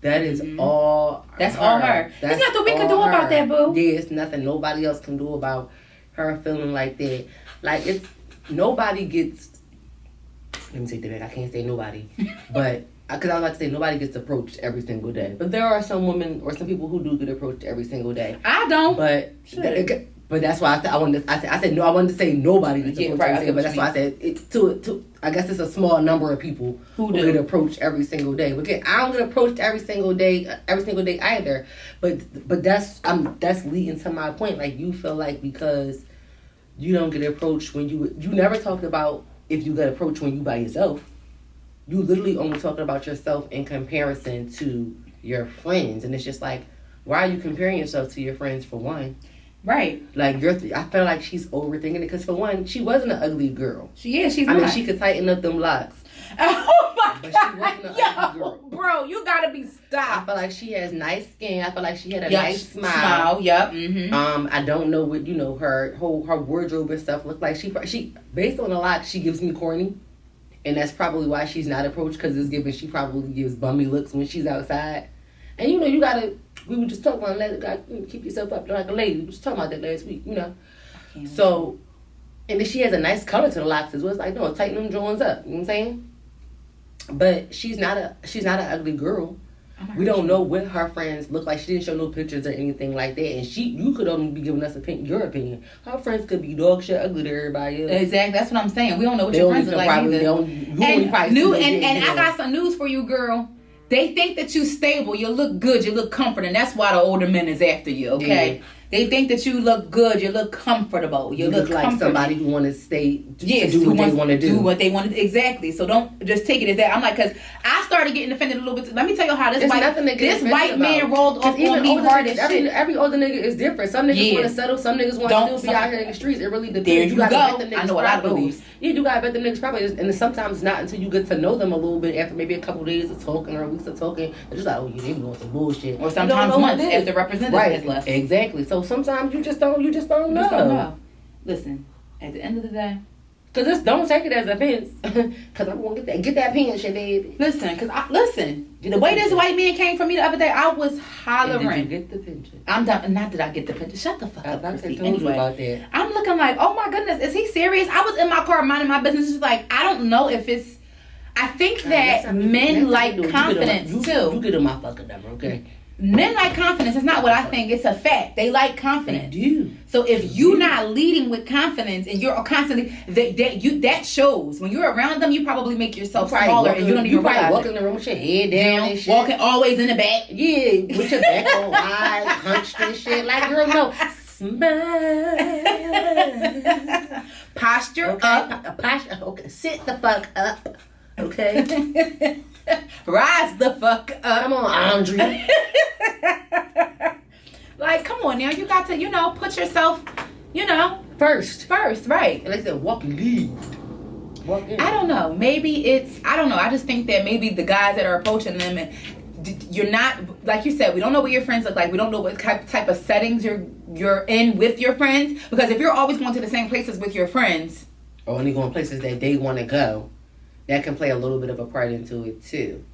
That is all. That's all her. There's nothing we can do about that, boo. There's nothing nobody else can do about her feeling like that. Like it's nobody gets. Let me take that back. I can't say nobody, but because I was about to say nobody gets approached every single day. But there are some women or some people who do get approached every single day. I don't. But that's why I said no. I wanted to say nobody gets approached every single day. But that's why I said it. I guess it's a small number of people who get approached every single day. But again, I don't get approached every single day either. But that's leading to my point. Like you feel like because you don't get approached when you never talked about. If you get approached when you by yourself, you literally only talking about yourself in comparison to your friends. And it's just like, why are you comparing yourself to your friends for one? Right. Like, I feel like she's overthinking it because for one, she wasn't an ugly girl. She's I not. mean, she could tighten up them locks. Oh my But God. she wasn't an ugly girl. Bro, you gotta be stopped. I feel like she has nice skin. I feel like she had a nice smile. Yep. Mm-hmm. I don't know what her wardrobe and stuff look like. She based on a lot, she gives me corny, and that's probably why she's not approached because it's given she probably gives bummy looks when she's outside. And you gotta. We were just talking about keep yourself up like a lady. We were just talking about that last week, So, and then she has a nice color to the locks as well. It's like tighten them joints up. You know what I'm saying? But she's not an ugly girl. We don't know what her friends look like. She didn't show no pictures or anything like that. And you could only be giving us your opinion. Her friends could be dog shit ugly to everybody else. Exactly. That's what I'm saying. We don't know what your friends are like either. And I got some news for you, girl. They think that you stable. You look good. You look comforting. That's why the older men is after you. Okay. They think that you look good, you look comfortable, you look like somebody who want to stay, yes, do what they want to do. Do what they want to, exactly. So don't just take it as that. I'm like, because I started getting offended a little bit. Let me tell you how this white man rolled off on me hard as shit. Every older nigga is different. Some niggas want to settle, some niggas want to still be out here in the streets. It really depends. There you go. I know what I believe. Yeah, you gotta bet them niggas probably, and sometimes not until you get to know them a little bit after maybe a couple of days of talking or weeks of talking. It's just like, oh, yeah, they be doing some bullshit. Or sometimes months after representative has left. Exactly. So sometimes you just don't know. Listen, at the end of the day, cause just don't take it as offense. Cause I'm gonna get that pension, baby. Listen, the way this white man came for me the other day, I was hollering. And did you get the pension? I'm done. Not that I get the pension. Shut the fuck up. I told you about that. I'm looking like, oh my goodness, is he serious? I was in my car minding my business, just like, I don't know if it's. I think that men like confidence too. You get on my fucking number, okay? Men like confidence. It's not what I think. It's a fact. They like confidence. They do. So if you're not leading with confidence and you're constantly that shows when you're around them, you probably make yourself smaller and you don't even realize. You walk in the room with your head down and shit. Walking always in the back. Yeah, with your back on high, hunched and shit. Like, girl, no. Smile. Posture up. Posture. Okay, sit the fuck up. Okay. Rise the fuck up. Come on, Andre. Like, come on now. You got to, put yourself, First, right. And they said, walk and lead. Walk in. I don't know. I don't know. I just think that maybe the guys that are approaching them, and you're not, like you said, we don't know what your friends look like. We don't know what type of settings you're in with your friends. Because if you're always going to the same places with your friends. Or only going places that they want to go. That can play a little bit of a part into it too.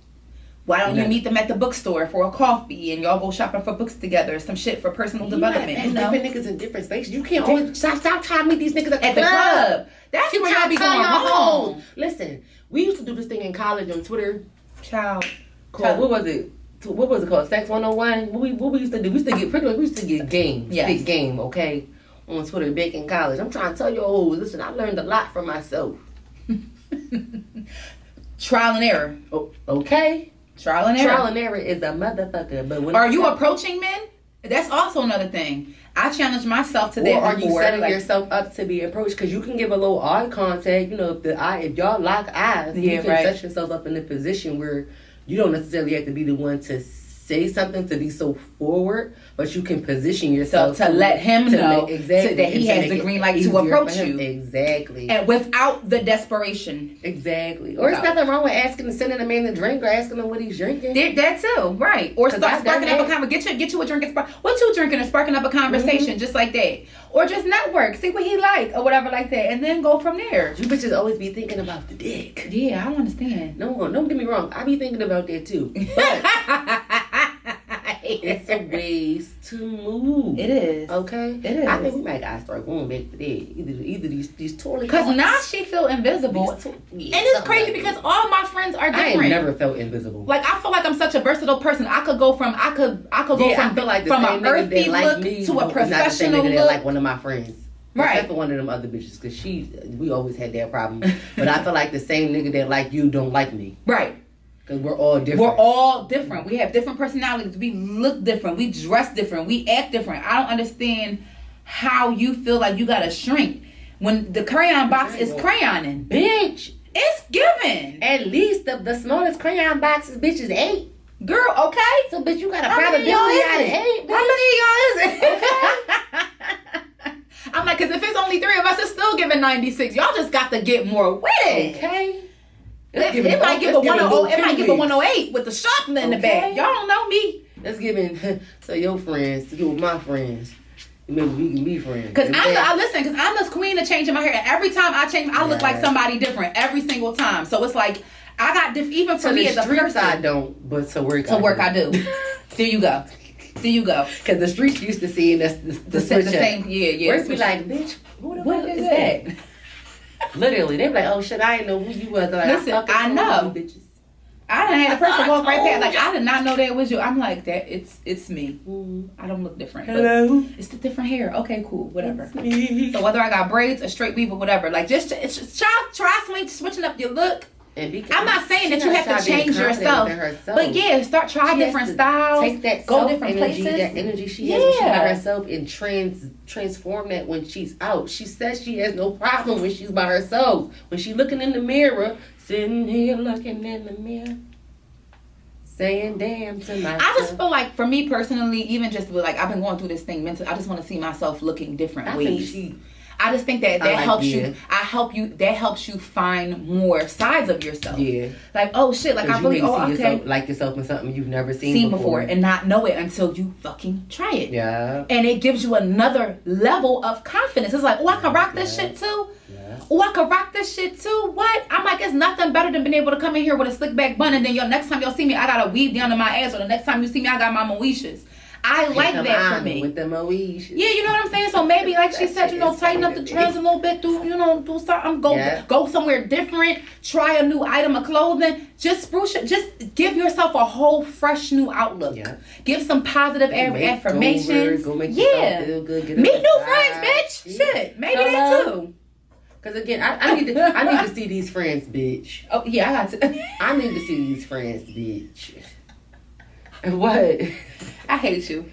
Why don't you meet them at the bookstore for a coffee and y'all go shopping for books together, some shit for personal development? Different niggas in different spaces. You can't always stop trying to meet these niggas at the club. That's where y'all be going home. Listen, we used to do this thing in college on Twitter. Child. What was it? What was it called? Sex 101? What we used to do? We used to get games. Yes. Big game, okay? On Twitter back in college. I'm trying to tell you, listen, I learned a lot from myself. Trial and error. Oh, okay. Trial and error. Trial and error is a motherfucker. But when are you approaching men? That's also another thing. I challenge myself to that. Or are you setting yourself up to be approached? Because you can give a little eye contact. If y'all lock eyes, you can set yourself up in a position where you don't necessarily have to be the one to say something to be so forward, but you can position yourself to let him know exactly that he has the green light to approach you. Exactly. And without the desperation. Exactly. Or there's nothing wrong with asking and sending a man a drink or asking him what he's drinking. That too, right. Or sparking up a conversation. Get you a drink and spark. What you drinking and sparking up a conversation just like that. Or just network. See what he like or whatever like that. And then go from there. You bitches always be thinking about the dick. Yeah, I don't understand. No, don't get me wrong. I be thinking about that too. But it's a ways to move. It is. Okay? It is. I think we might gotta start going back to that. Either these toilet. Because now she feel invisible. And it's crazy because all my friends are different. I ain't never felt invisible. Like, I feel like I'm such a versatile person. I could go from an earthy look to a professional look. That like one of my friends. Right. Except for one of them other bitches. Because we always had that problem. But I feel like the same nigga that like you don't like me. Right. Because we're all different. We're all different. We have different personalities. We look different. We dress different. We act different. I don't understand how you feel like you gotta shrink when the crayon box is crayoning. Bitch. It's given. At least the smallest crayon box is bitch is 8. Girl, okay? So bitch, you got a probability out of 8. How many of y'all is it? Okay. I'm like, because if it's only 3 of us, it's still giving 96. Y'all just got to get more with it. Okay. It might give a 108. It might give a 108 with the sharpener in the back. Y'all don't know me. Let's give it to your friends to get with my friends. Maybe we can be friends. Because I'm the queen of changing my hair. And every time I change, I look like somebody different every single time. So it's like I got even for me as a person. I don't, but to work I do. There you go. Because the streets used to see the same. Yeah. Work be like, bitch, what is that? Literally, they be like, oh shit, I didn't know who you was. Like, listen, I know. Bitches. I done had a person walk right past. Like, I did not know that was you. I'm like, that it's me. I don't look different. Hello. It's the different hair. Okay, cool, whatever. So whether I got braids, a straight weave, or whatever, like just try switching up your look. I'm not saying that you have to change yourself, but yeah, try different styles. Take that go different energy, places. that energy she has when she's by herself, and transform that when she's out. She says she has no problem when she's by herself. When she's looking in the mirror, sitting here looking in the mirror, saying damn to myself. I just feel like, for me personally, even just with, like, I've been going through this thing mentally, I just want to see myself looking different ways. I just think that helps you. That helps you find more sides of yourself. Yeah. Like, oh shit, like I really like yourself in something you've never seen before and not know it until you fucking try it. Yeah. And it gives you another level of confidence. It's like, oh, I can rock this shit too. Yeah. Oh, I can rock this shit too. What? I'm like, it's nothing better than being able to come in here with a slick back bun, and then next time y'all see me, I got a weave down to my ass, or the next time you see me, I got my Moesha's. I like that for me. With the Moesha. Yeah, you know what I'm saying? So maybe, like she said, tighten up the trends a little bit. Do something. Go somewhere different. Try a new item of clothing. Just spruce it. Just give yourself a whole fresh new outlook. Yeah. Give some positive affirmations. Go make yourself feel good. Meet new friends, bitch. Yeah. Shit. Maybe that too. Because again, I need to see these friends, bitch. Oh, yeah, I got to. I need to see these friends, bitch. What? I hate you.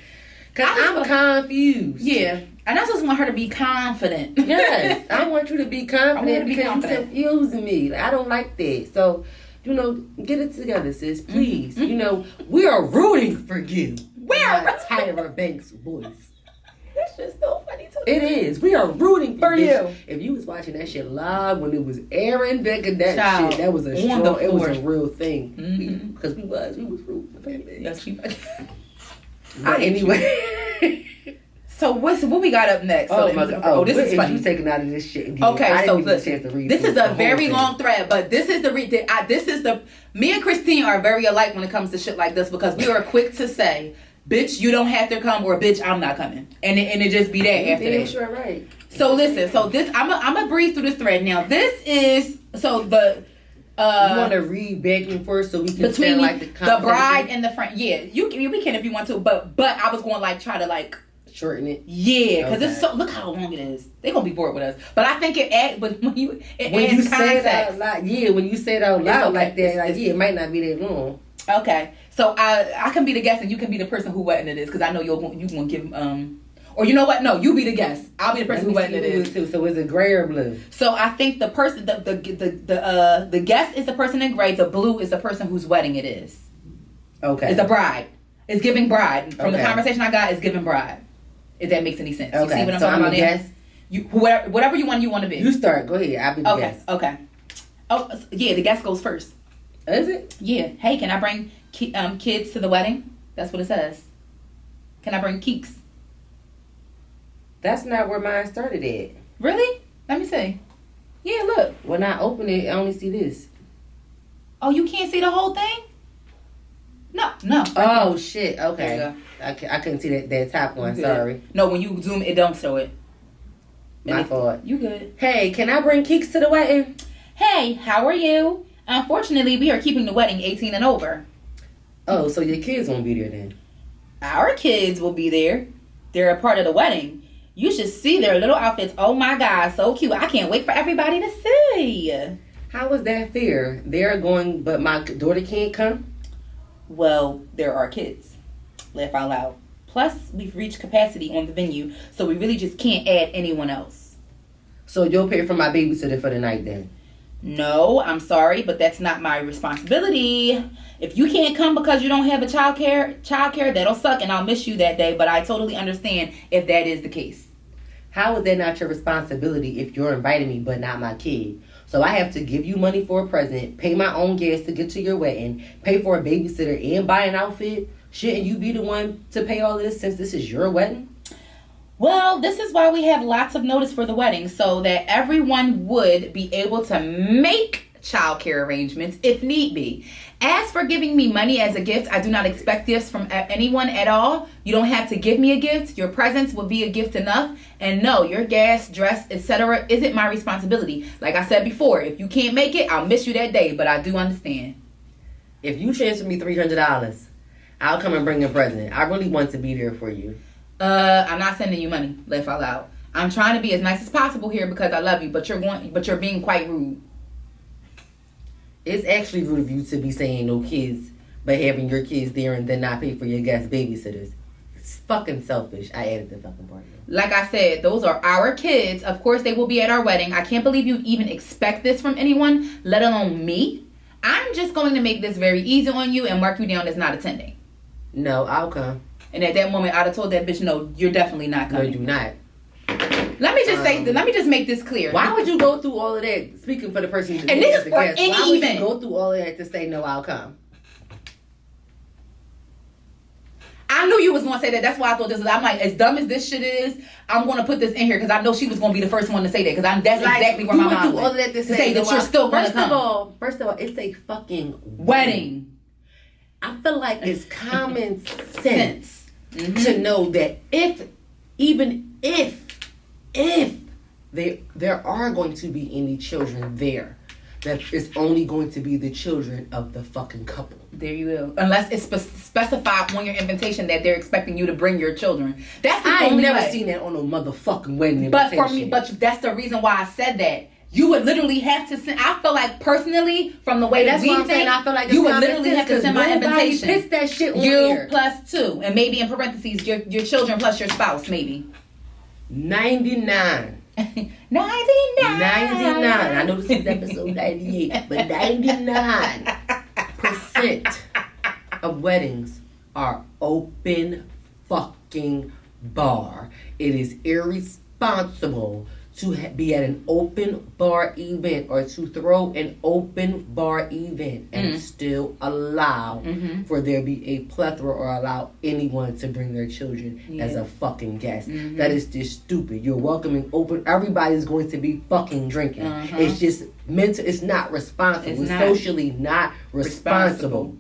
Because I'm confused. Yeah. And I just want her to be confident. Yes. I want you to be confident because you're confusing me. Like, I don't like that. So, get it together, sis. Please. Mm-hmm. We are rooting for you. We're Tyra Banks' voice. That's just so funny to me. It is. We are rooting for you. If you was watching that shit live when it was airing back in that shit, that was a strong, it was a real thing. Mm-hmm. Because we was rooting for that. Yes, we was. Anyway. So what we got up next? This is funny. You taking out of this shit again. Okay, so this is a very long thread, but this is me and Christine are very alike when it comes to shit like this, because we are quick to say, bitch, you don't have to come, or bitch, I'm not coming, and it just be that after that. Sure, right. So listen, I'm gonna breeze through this thread now. This is you want to read back and forth so we can between like the bride and the friend. Yeah, we can if you want to, but I was going to try to shorten it. Yeah, because it's so, look how long it is. They're gonna be bored with us. But I think but when you say it out loud, when you say it out loud like that, it might not be that long. Okay, so I can be the guest and you can be the person who wedding it is, because I know you gonna give or you know what? No, you be the guest. I'll be the person who wedding it is. Too. So is it gray or blue? So I think the person, the guest is the person in gray. The blue is the person whose wedding it is. Okay. It's the bride. It's giving bride. From the conversation I got, it's giving bride. If that makes any sense. Okay. You see what I'm so talking I'm about? Guest? You whatever you want to be. You start. Go ahead. I'll be the guest. Okay. Oh yeah, the guest goes first. Is it? Yeah. Hey, can I bring kids to the wedding? That's what it says. Can I bring keeks? That's not where mine started at. Really? Let me see. Yeah, look. When I open it, I only see this. Oh, you can't see the whole thing? No. Oh, shit. Okay. I couldn't see that top one. Sorry. No, when you zoom, it don't show it. My fault. You good. Hey, can I bring keeks to the wedding? Hey, how are you? Unfortunately, we are keeping the wedding 18 and over. Oh, so your kids won't be there then? Our kids will be there. They're a part of the wedding. You should see their little outfits. Oh my God, so cute. I can't wait for everybody to see. How is that fair? They're going, but my daughter can't come? Well, there are kids. Laugh out loud. Plus, we've reached capacity on the venue, so we really just can't add anyone else. So you'll pay for my babysitter for the night then? No, I'm sorry, but that's not my responsibility. If you can't come because you don't have a childcare, that'll suck, and I'll miss you that day, but I totally understand if that is the case. How is that not your responsibility if you're inviting me but not my kid? So I have to give you money for a present, pay my own gas to get to your wedding, pay for a babysitter, and buy an outfit? Shouldn't you be the one to pay all of this since this is your wedding? Well, this is why we have lots of notice for the wedding, so that everyone would be able to make childcare arrangements if need be. As for giving me money as a gift, I do not expect gifts from anyone at all. You don't have to give me a gift. Your presence will be a gift enough. And no, your gas, dress, etc. isn't my responsibility. Like I said before, if you can't make it, I'll miss you that day, but I do understand. If you transfer me $300, I'll come and bring a present. I really want to be there for you. I'm not sending you money. Laugh out loud. I'm trying to be as nice as possible here because I love you, but you're being quite rude. It's actually rude of you to be saying no kids, but having your kids there and then not pay for your guest babysitters. It's fucking selfish. I added the fucking part. Like I said, those are our kids. Of course, they will be at our wedding. I can't believe you even expect this from anyone, let alone me. I'm just going to make this very easy on you and mark you down as not attending. No, I'll come. And at that moment, I'd have told that bitch, no, you're definitely not No, coming. do not. Let me just say, let me just make this clear. Why would you go through all of that? Speaking for the person, And this is for any why would event. you go through all of that to say no? I'll come. I knew you was going to say that. That's why I thought this was, I'm like, as dumb as this shit is, I'm going to put this in here because I know she was going to be the first one to say that because that's Like, exactly where you my went mind through went. all of that to say no, that you're still going to First come. of all, it's a fucking Wedding. I feel like it's common sense to know that even if there are going to be any children there, that it's only going to be the children of the fucking couple. There you go. Unless it's specified on your invitation that they're expecting you to bring your children. That's the I ain't only never way. seen that on no motherfucking wedding But invitation. for me, that's the reason why I said that. You would literally have to send. I feel like personally, from the way that that's we what I'm think, saying. I feel like it's you would common literally sense have to 'cause send my nobody invitation. puts that shit on you there. plus 2, and maybe in parentheses your children plus your spouse, maybe. 99. 99. I know this is episode 98, but 99% of weddings are open fucking bar. It is irresponsible to be at an open bar event or to throw an open bar event and still allow for there be a plethora or allow anyone to bring their children as a fucking guest. That is just stupid. You're welcoming open. Everybody's going to be fucking drinking. It's just mental. It's not responsible. It's not socially not responsible.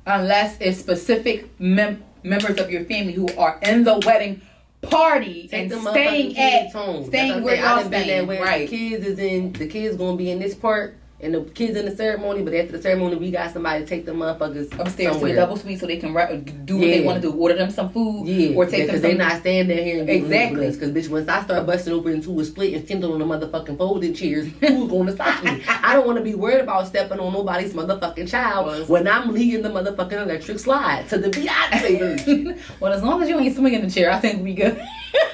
Unless it's specific members of your family who are in the wedding party Take and them staying kids home. staying That's where what I'm y'all saying. I done staying. been that way. Right. The kids gonna be in this part and the kids in the ceremony, but after the ceremony we got somebody to take them motherfuckers Upstairs somewhere. to the double suite so they can do what they want to do. Order them some food or take them because some. they not staying there here and getting Exactly. because bitch, once I start busting open into a split and sitting on the motherfucking folding chairs, who's gonna stop me? I don't want to be worried about stepping on nobody's motherfucking child when I'm leading the motherfucking electric slide to the Beyonce version. Well, as long as you ain't swinging the chair, I think we good.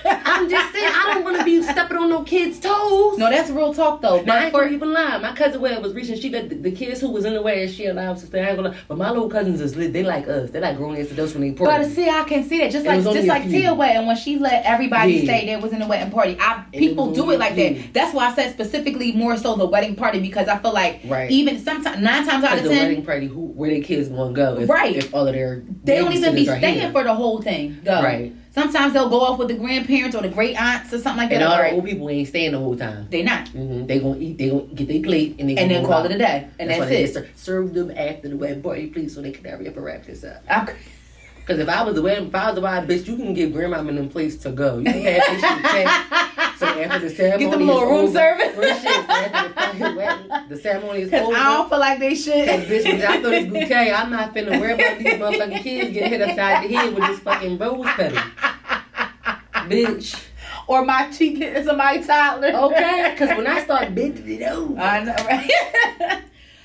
I'm just saying, I don't want to be stepping on no kids' toes. No, that's real talk though. Now, I But ain't gonna even lie. My cousin Webb was reaching. She got the kids who was in the way, and she allowed us to stay. I ain't gonna lie. But my little cousins is lit. They like us. They like grown ass adults when they But important. see, I can see that just It was only a like few. Tia wedding when she let everybody Yeah. stay. There was in the wedding party. People was do only it like a few. that. That's why I said specifically more so the wedding party because I feel like Right. even sometimes 9 times out Like of the 10 wedding party, where their kids gonna go? If, Right. If all of their they don't even be babysitters are staying here. for the whole thing. Go. Right. Sometimes they'll go off with the grandparents or the great aunts or something like that. And all the Right. old people ain't staying the whole time. They not. They gonna eat. They gonna get their plate and they And then gonna call go it a out. day. And that's why they it. serve them after the wedding party, please, so they can hurry up and wrap this up. Okay. Because if I was the bride, bitch, you can give grandma in them place to go. You can have this shit packed. So after the ceremony Get them is little room over, service. real shit, so after the fucking wedding, the ceremony is Because over. I don't feel like they should. Cause bitch, when I throw this bouquet, I'm not finna worry about these motherfucking kids getting hit upside the head with this fucking rose petal. Bitch. Or my cheek hitting somebody's toddler. Okay? Because when I start bending it over, I know, right?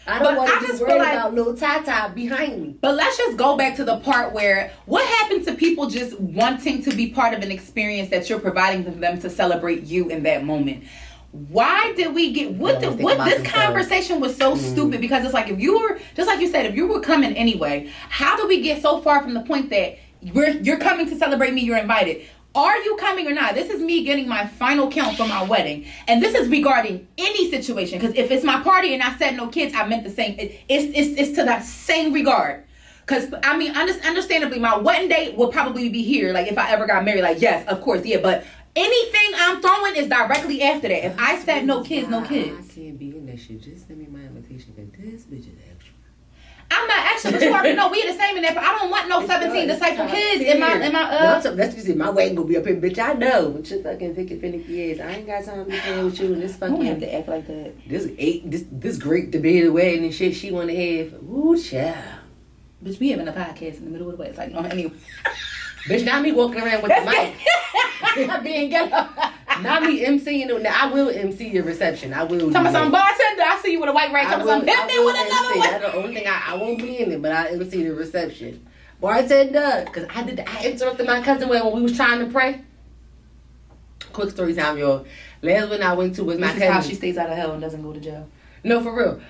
I But don't want I to be just feel worried like- about little Tata behind me. But let's just go back to the part where what happened to people just wanting to be part of an experience that you're providing to them to celebrate you in that moment. Why did we get They always think about this themselves. conversation was so stupid because it's like if you were just like you said, if you were coming anyway, how do we get so far from the point that you're coming to celebrate me, you're invited? Are you coming or not? This is me getting my final count for my wedding. And this is regarding any situation. Because if it's my party and I said no kids, I meant the same. It's to that same regard. Because, I mean, understandably, my wedding date will probably be here. Like, if I ever got married, like, yes, of course, yeah. But anything I'm throwing is directly after that. If I said no kids, no I kids. can't be in that shit. Just send me my invitation. Because this bitch is extra. I'm not actually, but you already know we the same in that. But I don't want no 17 disciple kids in my that's what you said. My wedding gonna be up here, bitch. I know. But you fucking thinking finicky ass. I ain't got time to be playing with you and this I don't have fucking to act like that. this great debated wedding and shit she wanna have. Ooh, child. Bitch, we having a podcast in the middle of the way. It's like, no, anyway. Bitch, not me walking around with the mic. Being ghetto. Not me emceeing it. Now I will MC your reception. I will. Tell me something, bartender. I see you with a white right. Tell me something. Hit me with another one. That's the only thing I won't be in it, but I MC the reception. Bartender, because I interrupted my cousin when we was trying to pray. Quick story time, y'all. Last one I went to was my cousin. This is how she stays out of hell and doesn't go to jail. No, for real.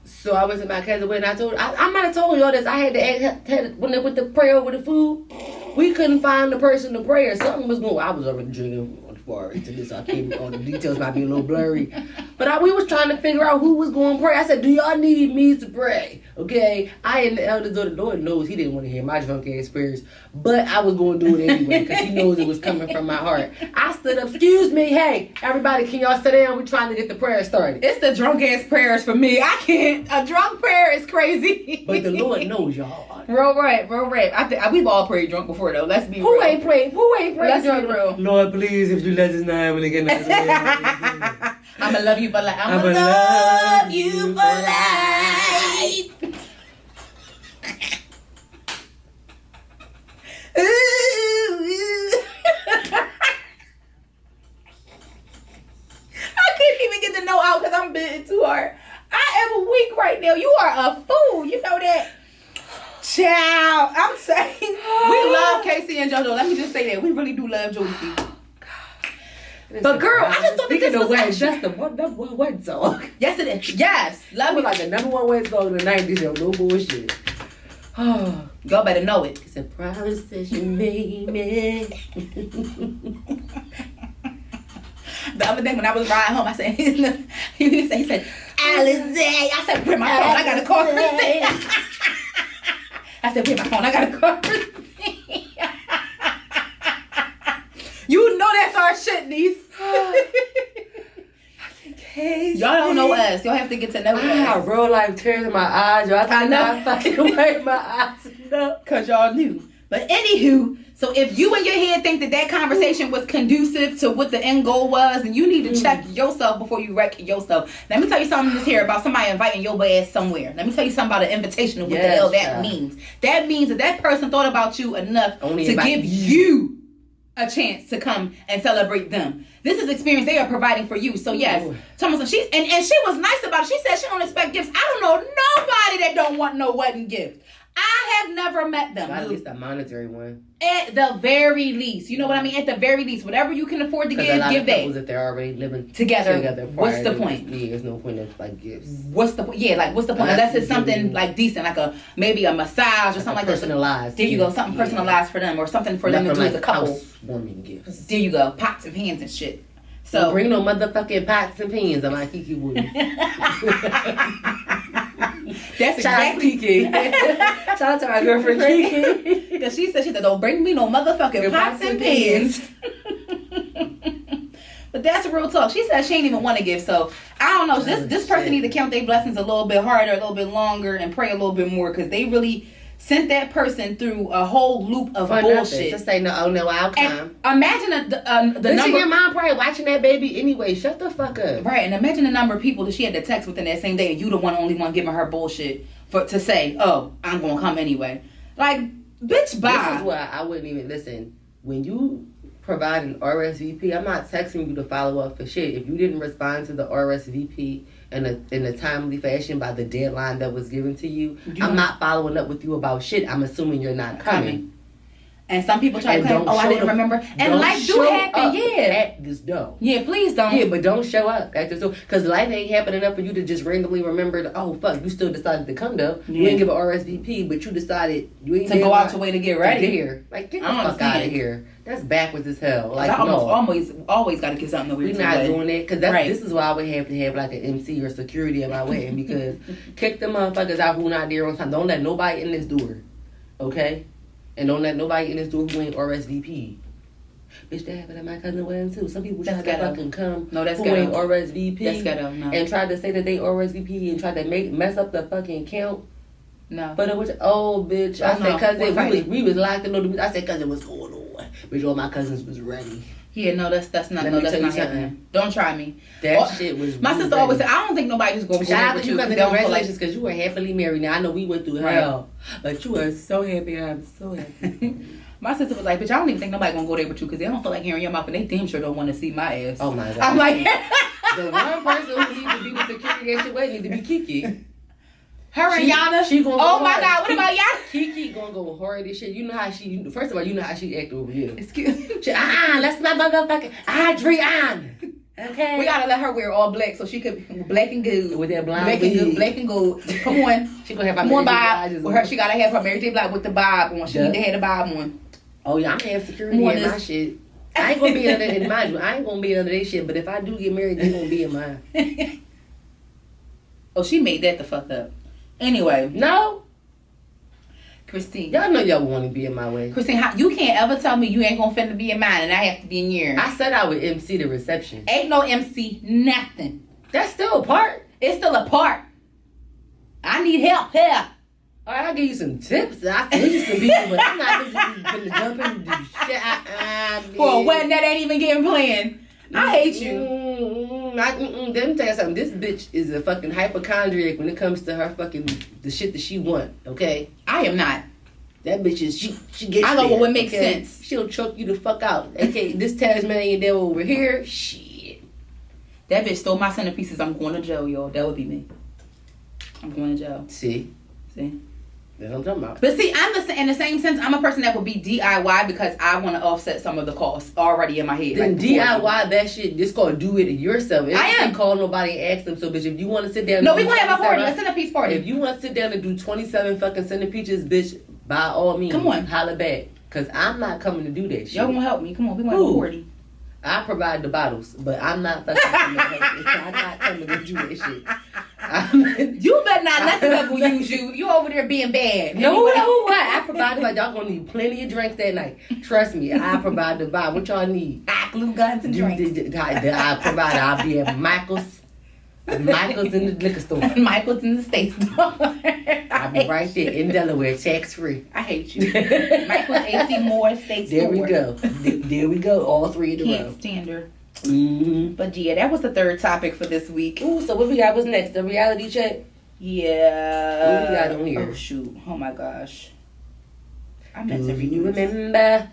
So I went to my cousin wedding. I might have told y'all this. I had to ask when they went to pray over the food. We couldn't find the person to pray or something was going. I was already drinking far into this. I can't. All the details might be a little blurry. But we was trying to figure out who was going to pray. I said, "Do y'all need me to pray?" Okay. I and the elders of the Lord knows he didn't want to hear my drunk ass prayers, but I was going to do it anyway because he knows it was coming from my heart. I stood up. Excuse me, hey everybody, can y'all sit down? We're trying to get the prayer started. It's the drunk ass prayers for me. I can't. A drunk prayer is crazy. But the Lord knows y'all. Real rap. We've all prayed drunk before though. Let's be real. Who ain't prayed? Let's be real. Lord, please, if you let us know when they get nice. I'ma love you for life. I'ma love you for life. I couldn't even get the note out because I'm biting too hard. I am weak right now. You are a fool. You know that. Child, I'm saying we love Casey and JoJo. Let me just say that we really do love Josie. But girl, I just thought that this was actually just the one song. Yes, it is. Yes, love you. Like the number one wet song in the 90s. Yo, no bullshit. Oh, y'all better know it. It's a promise that you made me. The other day when I was riding home, I said, he said, Alizé. I said, where my phone? I got a call. I said, where my phone? I got a call. You know that's our shit, niece. Y'all don't know us. Y'all have to get to know us. I have real life tears in my eyes. Y'all I know. I fucking wipe my eyes enough. Because y'all knew. But anywho, so if you in your head think that conversation was conducive to what the end goal was, then you need to check yourself before you wreck yourself. Let me tell you something this here about somebody inviting your ass somewhere. Let me tell you something about an invitation and what the hell that means. That means that person thought about you enough to give you a chance to come and celebrate them. This is experience they are providing for you. So yes, Thomas, she was nice about it. She said she don't expect gifts. I don't know nobody that don't want no wedding gift. I have never met them. At least a monetary one. At the very least. You know what I mean? At the very least. Whatever you can afford to give that. If they're already living together what's the point? There's no point of like gifts. What's the point? Yeah, like what's the point? Unless it's something like decent, like maybe a massage or something like that. Personalized. There you go. Something personalized for them or something for them to do as a couple. Housewarming gifts. There you go. Pots and pans and shit. So don't bring no motherfucking pots and pans on my Kiki wood. That's exactly Kiki. Shout out to our girlfriend Kiki. Because she said, don't bring me no motherfucking pots and pans. But that's real talk. She said she ain't even want to give. So I don't know. This person need to count their blessings a little bit harder, a little bit longer, and pray a little bit more because they really sent that person through a whole loop of bullshit. Just say no outcome. And imagine the number. Your mom probably watching that baby anyway. Shut the fuck up. Right, and imagine the number of people that she had to text within that same day, and you the only one giving her bullshit to say, "Oh, I'm gonna come anyway." Like, bitch, bye. This is why I wouldn't even listen when you provide an RSVP. I'm not texting you to follow up for shit. If you didn't respond to the RSVP in a timely fashion by the deadline that was given to you, I'm not following up with you about shit. I'm assuming you're not coming. And some people try to claim, I didn't remember. And life do happen, at this door. Yeah, please don't. Yeah, but don't show up at this door. Because life ain't happening enough for you to just randomly remember, you still decided to come though. Yeah. You didn't give an RSVP, but you decided you ain't to go out your way to get ready. Here. Like, get the fuck out of here. That's backwards as hell. Like, I always got to get something that we're not doing that. Because this is why I would have to have like an MC or security at my wedding. Because kick the motherfuckers out who not there on time. Don't let nobody in this door. Okay? And don't let nobody in this door who ain't RSVP. Bitch, that happened at my cousin's wedding too. Some people try to fucking come who ain't RSVP. That's ghetto, no. And try to say that they RSVP and try to mess up the fucking count. No. But it was, bitch. I said, cousin, we was locked in the I said, cousin, what's going on? Bitch, all my cousins was ready. Yeah, no, that's not happening. Don't try me. That shit was. My sister always said, I don't think nobody's going to go out with you. Congratulations, because you were happily married. Now I know we went through hell, but you are so happy. I'm so happy. My sister was like, bitch, I don't even think nobody gonna go there with you because they don't feel like hearing your mouth and they damn sure don't want to see my ass. Oh my god. I'm like, the one person who needs to be with security that shit way need to be Kiki. her and Yana. She gonna oh go my hard. God, what about Yana? Kiki gonna go hard as shit. You know how she. First of all, you know how she act over here. Excuse me. She, let's my motherfucking Adrian. Okay. We gotta let her wear all black so she could black and gold. With that blonde black and wig. gold, black and gold. Come on. She gonna have Come on, eyes Bob. With her, she gotta have her Mary J. Blige with the bob on. She Yeah. need to have the bob on. Oh yeah, I'm gonna have security More in my this- shit. I ain't gonna be under that. Mind you, I ain't gonna be under that shit. But if I do get married, they gonna be in mine. Oh, she made that the fuck up. Anyway, No, Christine. y'all know y'all want to be in my way. Christine, you can't ever tell me you ain't gonna finna be in mine and I have to be in yours. I said I would MC the reception. Ain't no MC, nothing. That's still a part. It's still a part. I need help here. All right, I'll give you some tips. I'll tell you some people, but I'm not gonna jump in and do shit. For a wedding that ain't even getting planned. I hate you. Let me tell you something. This bitch is a fucking hypochondriac when it comes to her fucking the shit that she want. Okay, I am not. that bitch is she gets. I know there, what makes okay? sense. She'll choke you the fuck out. Okay, this Tasmanian devil over here. Shit. That bitch stole my centerpieces. I'm going to jail, y'all. That would be me. I'm going to jail. See, See? that's what I'm talking about. But see, in the same sense, I'm a person that would be DIY because I want to offset some of the costs already in my head. Then like before. DIY that shit. This called do it yourself. I am. Call nobody and ask them. So, bitch, if you want to sit down, No, and we do gonna have a party. 27 A centerpiece party. If you want to sit down and do 27 fucking centipedes, bitch, by all means, Come on. holla back. Cause I'm not coming to do that shit. Y'all gonna help me? Come on, we gonna have a Who? party. I provide the bottles, but I'm not fucking coming to help you. I'm not coming to do that shit. You better not let the devil use you. You over there being bad. No, Anyway. no, what? I provide the vibe. Y'all gonna need plenty of drinks that night. Trust me, I provide the vibe. What y'all need? Glue guns and drinks. I provide. I'll be at Michael's in the liquor store. Michael's in the States. I'll be right there in Delaware, tax free. I hate you. Michael's AC Moore States. There we Store. go. There we go. All three in a row. Can't stand her. Mm-hmm. But yeah, that was the third topic for this week. Ooh, so what we got? What's next? The reality check. Yeah. What we got on here? Oh shoot. Oh my gosh. I meant to Do read you this. remember?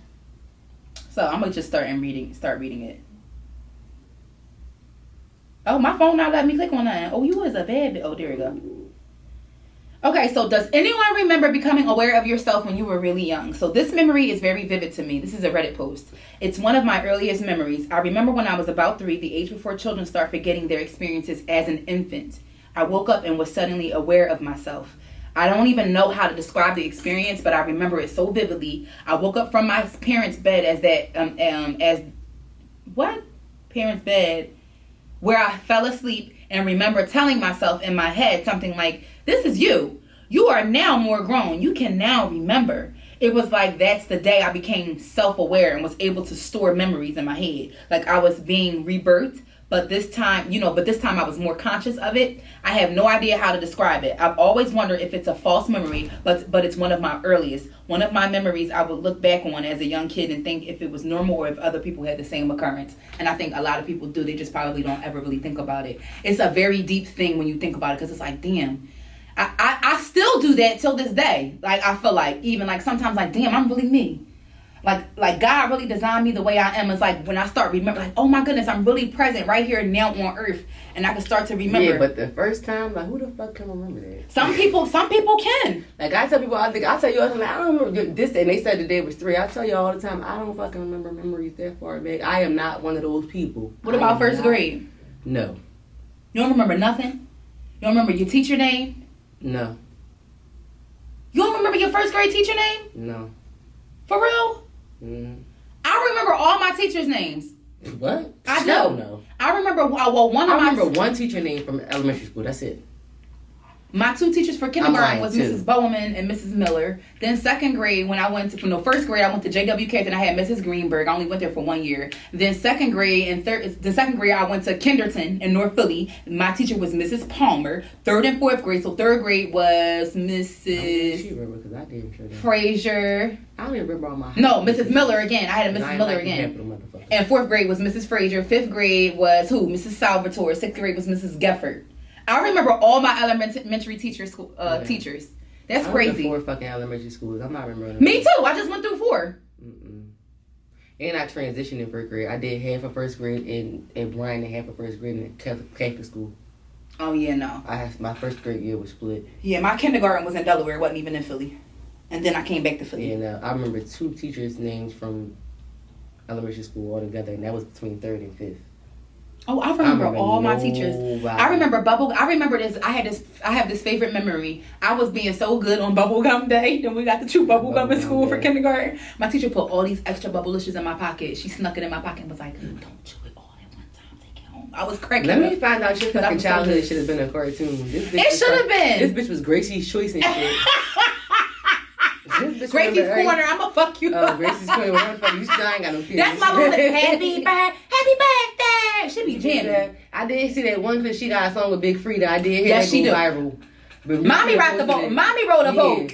So I'm gonna just start reading it. Oh, my phone not letting me click on that. Oh, you was a bad bitch. Oh, there we go. Okay, so does anyone remember becoming aware of yourself when you were really young? So this memory is very vivid to me. This is a Reddit post. It's one of my earliest memories. I remember when I was about 3, the age before children start forgetting their experiences as an infant. I woke up and was suddenly aware of myself. I don't even know how to describe the experience, but I remember it so vividly. I woke up from my parents' bed parents' bed, where I fell asleep and remember telling myself in my head something like, "This is you. You are now more grown. You can now remember." It was like that's the day I became self-aware and was able to store memories in my head. Like I was being rebirthed, but this time I was more conscious of it. I have no idea how to describe it. I've always wondered if it's a false memory, but it's one of my earliest. One of my memories I would look back on as a young kid and think if it was normal or if other people had the same occurrence. And I think a lot of people do. They just probably don't ever really think about it. It's a very deep thing when you think about it because it's like, damn. I still do that till this day. Like, I feel like, even like sometimes like, damn, I'm really me. Like God really designed me the way I am. It's like when I start remembering, like, oh my goodness, I'm really present right here now on earth. And I can start to remember. Yeah, but the first time, like, who the fuck can remember that? Some people can. Like, I tell people, I tell you all the time, I don't remember this, and they said the day was 3. I tell you all the time, I don't fucking remember memories that far back. I am not one of those people. What about first grade? No. You don't remember nothing? You don't remember your teacher name? No. You don't remember your first grade teacher name? No. For real? Mm. I remember all my teachers' names. What? I Hell do. No. I remember, well, I remember one teacher name from elementary school. That's it. My 2 teachers for kindergarten lying, was too. Mrs. Bowman and Mrs. Miller. Then second grade, when I went to, first grade, I went to JWK. Then I had Mrs. Greenberg. I only went there for 1 year. Then second grade, I went to Kenderton in North Philly. My teacher was Mrs. Palmer. Third and fourth grade. So third grade was She Mrs. remember because I damn sure did. Frazier. I don't even remember all my. No, Mrs. Miller again. I had a And I Mrs. ain't Miller like again. half of them motherfuckers. And fourth grade was Mrs. Frazier. Fifth grade was who? Mrs. Salvatore. Sixth grade was Mrs. Gefford. I remember all my elementary teachers. That's I went to crazy. 4 fucking elementary schools. I'm not remembering. Me too. I just went through 4. Mm-mm. And I transitioned in first grade. I did half of first grade in Bryan and half of first grade in Catholic school. Oh yeah, no. My first grade year was split. Yeah, my kindergarten was in Delaware. It wasn't even in Philly. And then I came back to Philly. And I remember 2 teachers' names from elementary school all together, and that was between 3rd and 5th. Oh, I remember all my teachers. nobody. I remember this. I have this favorite memory. I was being so good on bubblegum day. Then we got to chew bubblegum in school for kindergarten. My teacher put all these extra bubblicious in my pocket. She snuck it in my pocket and was like, "Don't chew it all at one time. Take it home." I was cracking Let up. me find out your fucking childhood should have been a cartoon. It should have been. This bitch was Gracie's Choice and shit. Gracie's Corner. I'ma fuck you. Oh, Gracie's Corner. What the fuck? You still ain't got no kids. That's my little happy birthday. She be jamming. I did see that one because she got a song with Big Frida. I did hear Yes, that she go do. viral. But Mommy Frida rocked the posted boat. it. Mommy wrote a boat.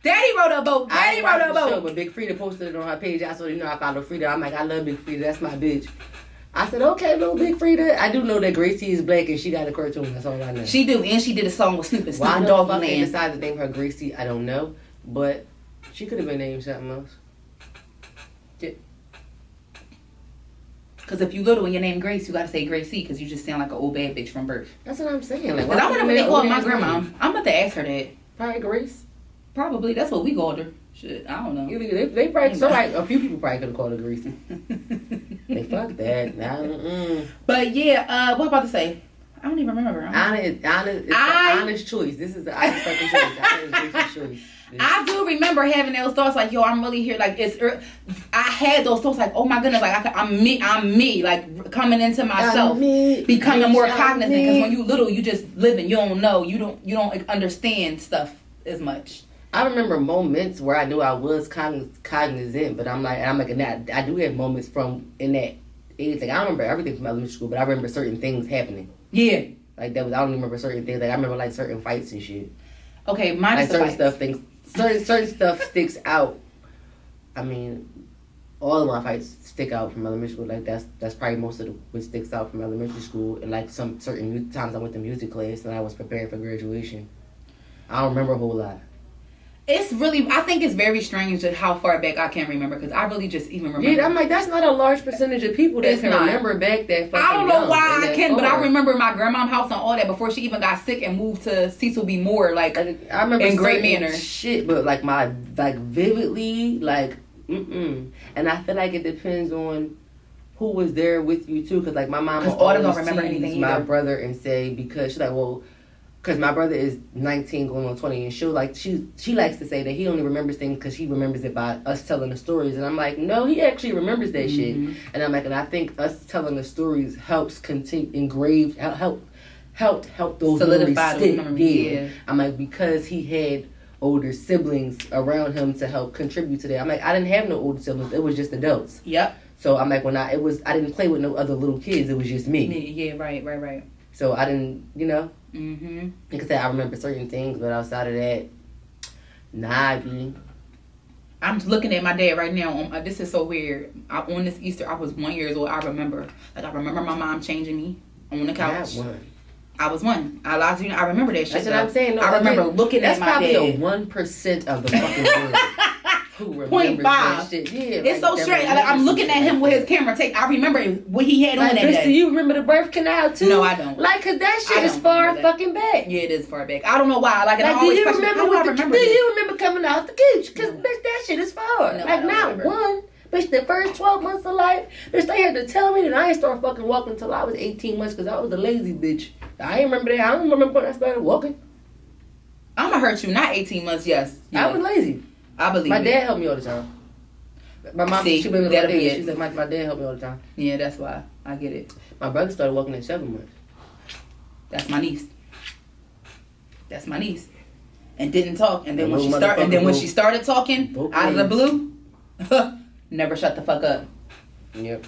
Daddy wrote a boat. I Daddy ain't wrote watched a the show, boat. but Big Frida posted it on her page. I saw, I follow Frida. I'm like, I love Big Frida. That's my bitch. I said, okay, little Big Frida. I do know that Gracie is black and she got a cartoon. That's all I know. She do, and she did a song with Snoop and Why Snoop the Doggy fuck they Land. decided to name her Gracie, I don't know. But she could have been named something else. Because if you little and your name Grace, you gotta say Gracie because you just sound like an old bad bitch from birth. That's what I'm saying. Like, Because I wonder what they called my grandma. Name? I'm about to ask her that. Probably Grace. Probably. That's what we called her. Shit, I don't know. They probably, a few people probably could have called her Gracie. They fuck that. But yeah, what about to say? I don't even remember. It's the honest choice. This is the honest fucking choice. Honest Gracie's choice. I do remember having those thoughts like, yo, I'm really here. Like, I had those thoughts like, oh my goodness, like I'm me, like coming into myself, becoming more cognizant. Because when you little, you just living. You don't know. You don't understand stuff as much. I remember moments where I knew I was cognizant, but I'm like, I do have moments from in that age. Like I don't remember everything from elementary school, but I remember certain things happening. Yeah. Like I don't remember certain things. Like I remember like certain fights and shit. Okay, mine Like is certain stuff sticks out. I mean, all of my fights stick out from elementary school. Like that's probably most of what sticks out from elementary school. And like some certain times I went to music class and I was preparing for graduation. I don't remember a whole lot. It's really, I think it's very strange that how far back I can remember because I really just even remember. Yeah, I'm like, that's not a large percentage of people that can remember back that fucking I don't know young why and I that can, but I far. remember my grandma's house and all that before she even got sick and moved to Cecil B. Moore. Like, I remember in Great certain Manor. shit, but like vividly, like, And I feel like it depends on who was there with you too, because like my mom Autumn don't always remember tease anything my either. brother and say, because she's like, well, because my brother is 19 going on 20, and she'll like she likes to say that he only remembers things because he remembers it by us telling the stories, and I'm like, no, he actually remembers that shit, and I'm like, and I think us telling the stories helps help those Solidify memories those stick. memories, yeah. I'm like, because he had older siblings around him to help contribute to that. I'm like, I didn't have no older siblings. It was just adults. Yep. So I'm like, I didn't play with no other little kids. It was just me. Yeah, right. So I didn't, Mm-hmm. like I said, I remember certain things, but outside of that, nah, B. I'm looking at my dad right now. This is so weird. On this Easter, I was 1 year old. I remember my mom changing me on the couch. I was one. I remember that shit. That's what I'm saying. No, I remember looking at my dad. That's probably a 1% of the fucking world who remembers that shit. Yeah, it's so strange. I'm looking at him with his camera take. I remember what he had on that bitch, day. do you remember the birth canal too? No, I don't. Like, cause that shit is far fucking back. Yeah, it is far back. I don't know why. Like I do always you question, remember do you remember coming out the gooch? Cause bitch, that shit is far. No, like not remember. one. Bitch, the first 12 months of life, bitch, they had to tell me that I ain't start fucking walking until I was 18 months because I was a lazy bitch. I ain't remember that. I don't remember when I started walking. I'm gonna hurt you. Not 18 months. Yes. Yeah. I was lazy. I believe my it. dad helped me all the time. My mom, See, she been with that'll my be dad. it. She said my dad helped me all the time. Yeah, that's why. I get it. My brother started walking at 7 months. That's my niece. And didn't talk. And then That when little she started talking Both out of the ways. blue, never shut the fuck up. Yep.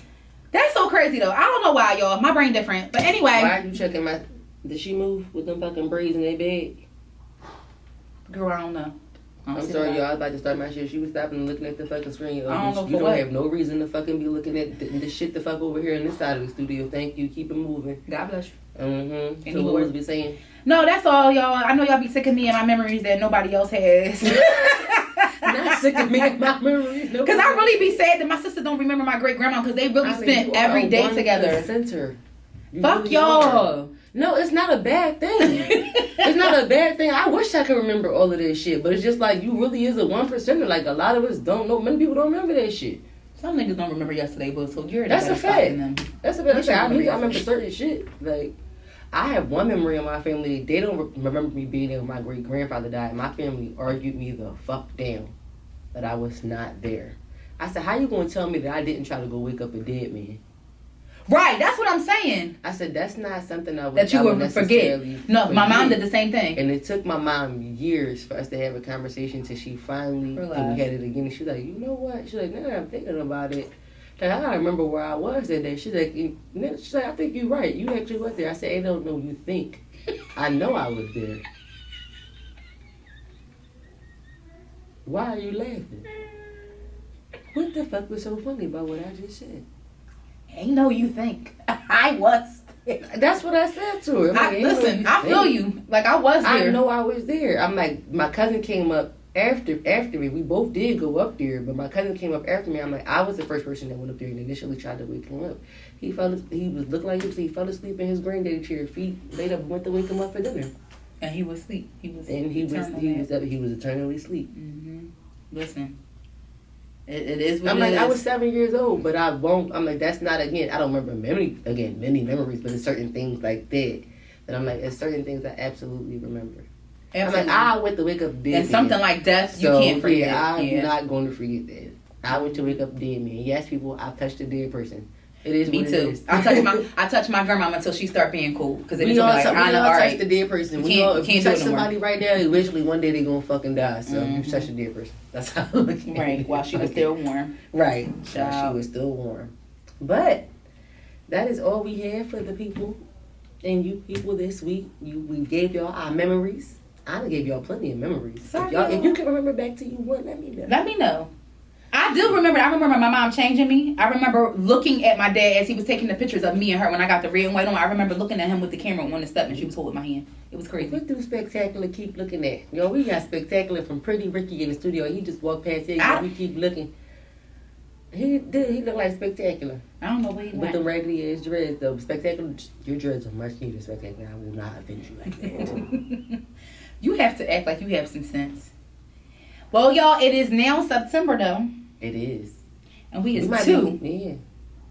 That's so crazy though. I don't know why, y'all. My brain different. But anyway. Why are you checking my... Did she move with them fucking braids in their bed? Girl, I don't know. I'm sorry, y'all. I was about to start my shit. She was stopping and looking at the fucking screen. I don't know You for don't what. have no reason to fucking be looking at the shit the fuck over here on this side of the studio. Thank you. Keep it moving. God bless you. Mm-hmm. Any So what more? was we saying? No, that's all, y'all. I know y'all be sick of me and my memories that nobody else has. Not sick of me and my memories. No. Because I really be sad that my sister don't remember my great grandma because they really spent every day together. Fuck really y'all. Are. No, it's not a bad thing. It's not a bad thing. I wish I could remember all of this shit, but it's just like you really is a 1%er. Like a lot of us don't know. Many people don't remember that shit. Some niggas don't remember yesterday, but so you're that's a fact. That's a fact. I remember yesterday. certain shit. Like I have one memory of my family. They don't remember me being there when my great grandfather died. My family argued me the fuck down that I was not there. I said, "How you gonna tell me that I didn't try to go wake up a dead man?" Right, that's what I'm saying. I said that's not something that you would forget. No, my mom did the same thing. And it took my mom years for us to have a conversation till she finally and we had it again. She's like, you know what? She's like, now that I'm thinking about it, like I gotta remember where I was that day. She's like, I think you're right. You actually was there. I said, I don't know. You think? I know I was there. Why are you laughing? What the fuck was so funny about what I just said? Ain't no you think. I was. That's what I said to her. Like, listen, I feel you. Like I was there. I know I was there. I'm like, my cousin came up after me. We both did go up there, but my cousin came up after me. I'm like, I was the first person that went up there and initially tried to wake him up. He was looking like he fell asleep in his granddaddy chair. Feet laid up, went to wake him up for dinner. And he was asleep. He was eternally asleep. Mm-hmm. Listen. It is what I'm it like, is. I was 7 years old, but I won't. I'm like, that's not, again, I don't remember many memories, but it's certain things like that. But I'm like, it's certain things I absolutely remember. Absolutely. I'm like, I went to wake up dead. And something like death, you can't forget. Yeah, I'm not going to forget that. I went to wake up dead man. Yes, people, I've touched a dead person. It is me what too. It is. I touch my grandma until she start being cool. Because we all touch the dead person. If you touch somebody right now, eventually one day they're going to fucking die. So you touch a dead person. That's how I look at it. Right, while she was still warm. Right, while she was still warm. But that is all we have for the people and you people this week. We gave y'all our memories. I done gave y'all plenty of memories. If you can remember back to you one, let me know. Let me know. I do remember. I remember my mom changing me. I remember looking at my dad as he was taking the pictures of me and her when I got the red and white on. I remember looking at him with the camera on the step and she was holding my hand. It was crazy. What do Spectacular keep looking at? Yo, we got Spectacular from Pretty Ricky in the studio. He just walked past here and we keep looking. He looked like Spectacular. I don't know where he went. With the raggedy ass dreads though. Spectacular, your dreads are much needed, Spectacular. I will not offend you like that. You have to act like you have some sense. Well, y'all, it is now September though. It is. And we is might two. We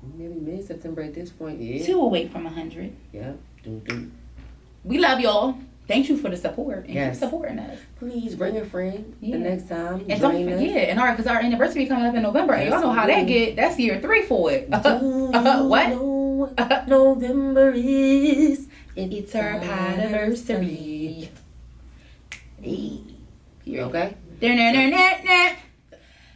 maybe mid-September at this point. Yeah. 2 away from 100. Yeah. We love y'all. Thank you for the support and keep supporting us. Please bring a friend the next time. And don't forget, and because our anniversary coming up in November, and y'all know how that get. That's year 3 for it. What? November is it's our anniversary. Hey. You okay?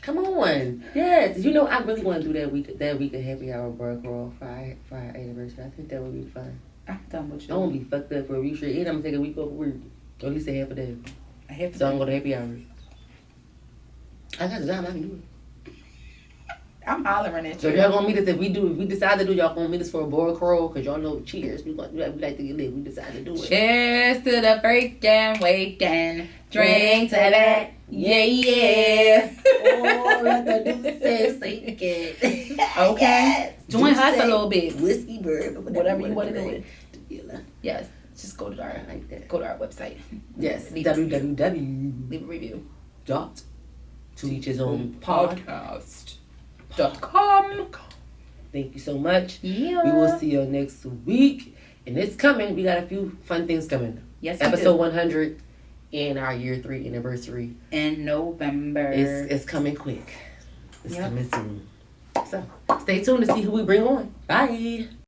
Come on. Yes. You know, I really want to do that week of happy hour bar crawl for our anniversary. I think that would be fun. I'm done with you. I won't be fucked up for a week straight. And I'm going to take a week off work. Or at least a half a day. So I'm going to happy hour. I got the job. I can do it. I'm hollering at you. So if y'all going to meet us, if we decide to do, y'all going to meet us for a bar crawl. Because y'all know, cheers. We like to get lit. We decide to do it. Cheers to the freaking weekend. Drink to that. Yeah. Oh, let the dude say sink it. Okay. Join us a little bit. Whiskey, bourbon, whatever you want to do it. Tequila. Yes. Just go to our website. Yes. www. Leave a review. To each his own podcast.com. Thank you so much. Yeah. We will see you next week. And it's coming. We got a few fun things coming. Yes, Episode 100 and our year 3 anniversary. In November. It's coming quick. It's coming soon. So stay tuned to see who we bring on. Bye.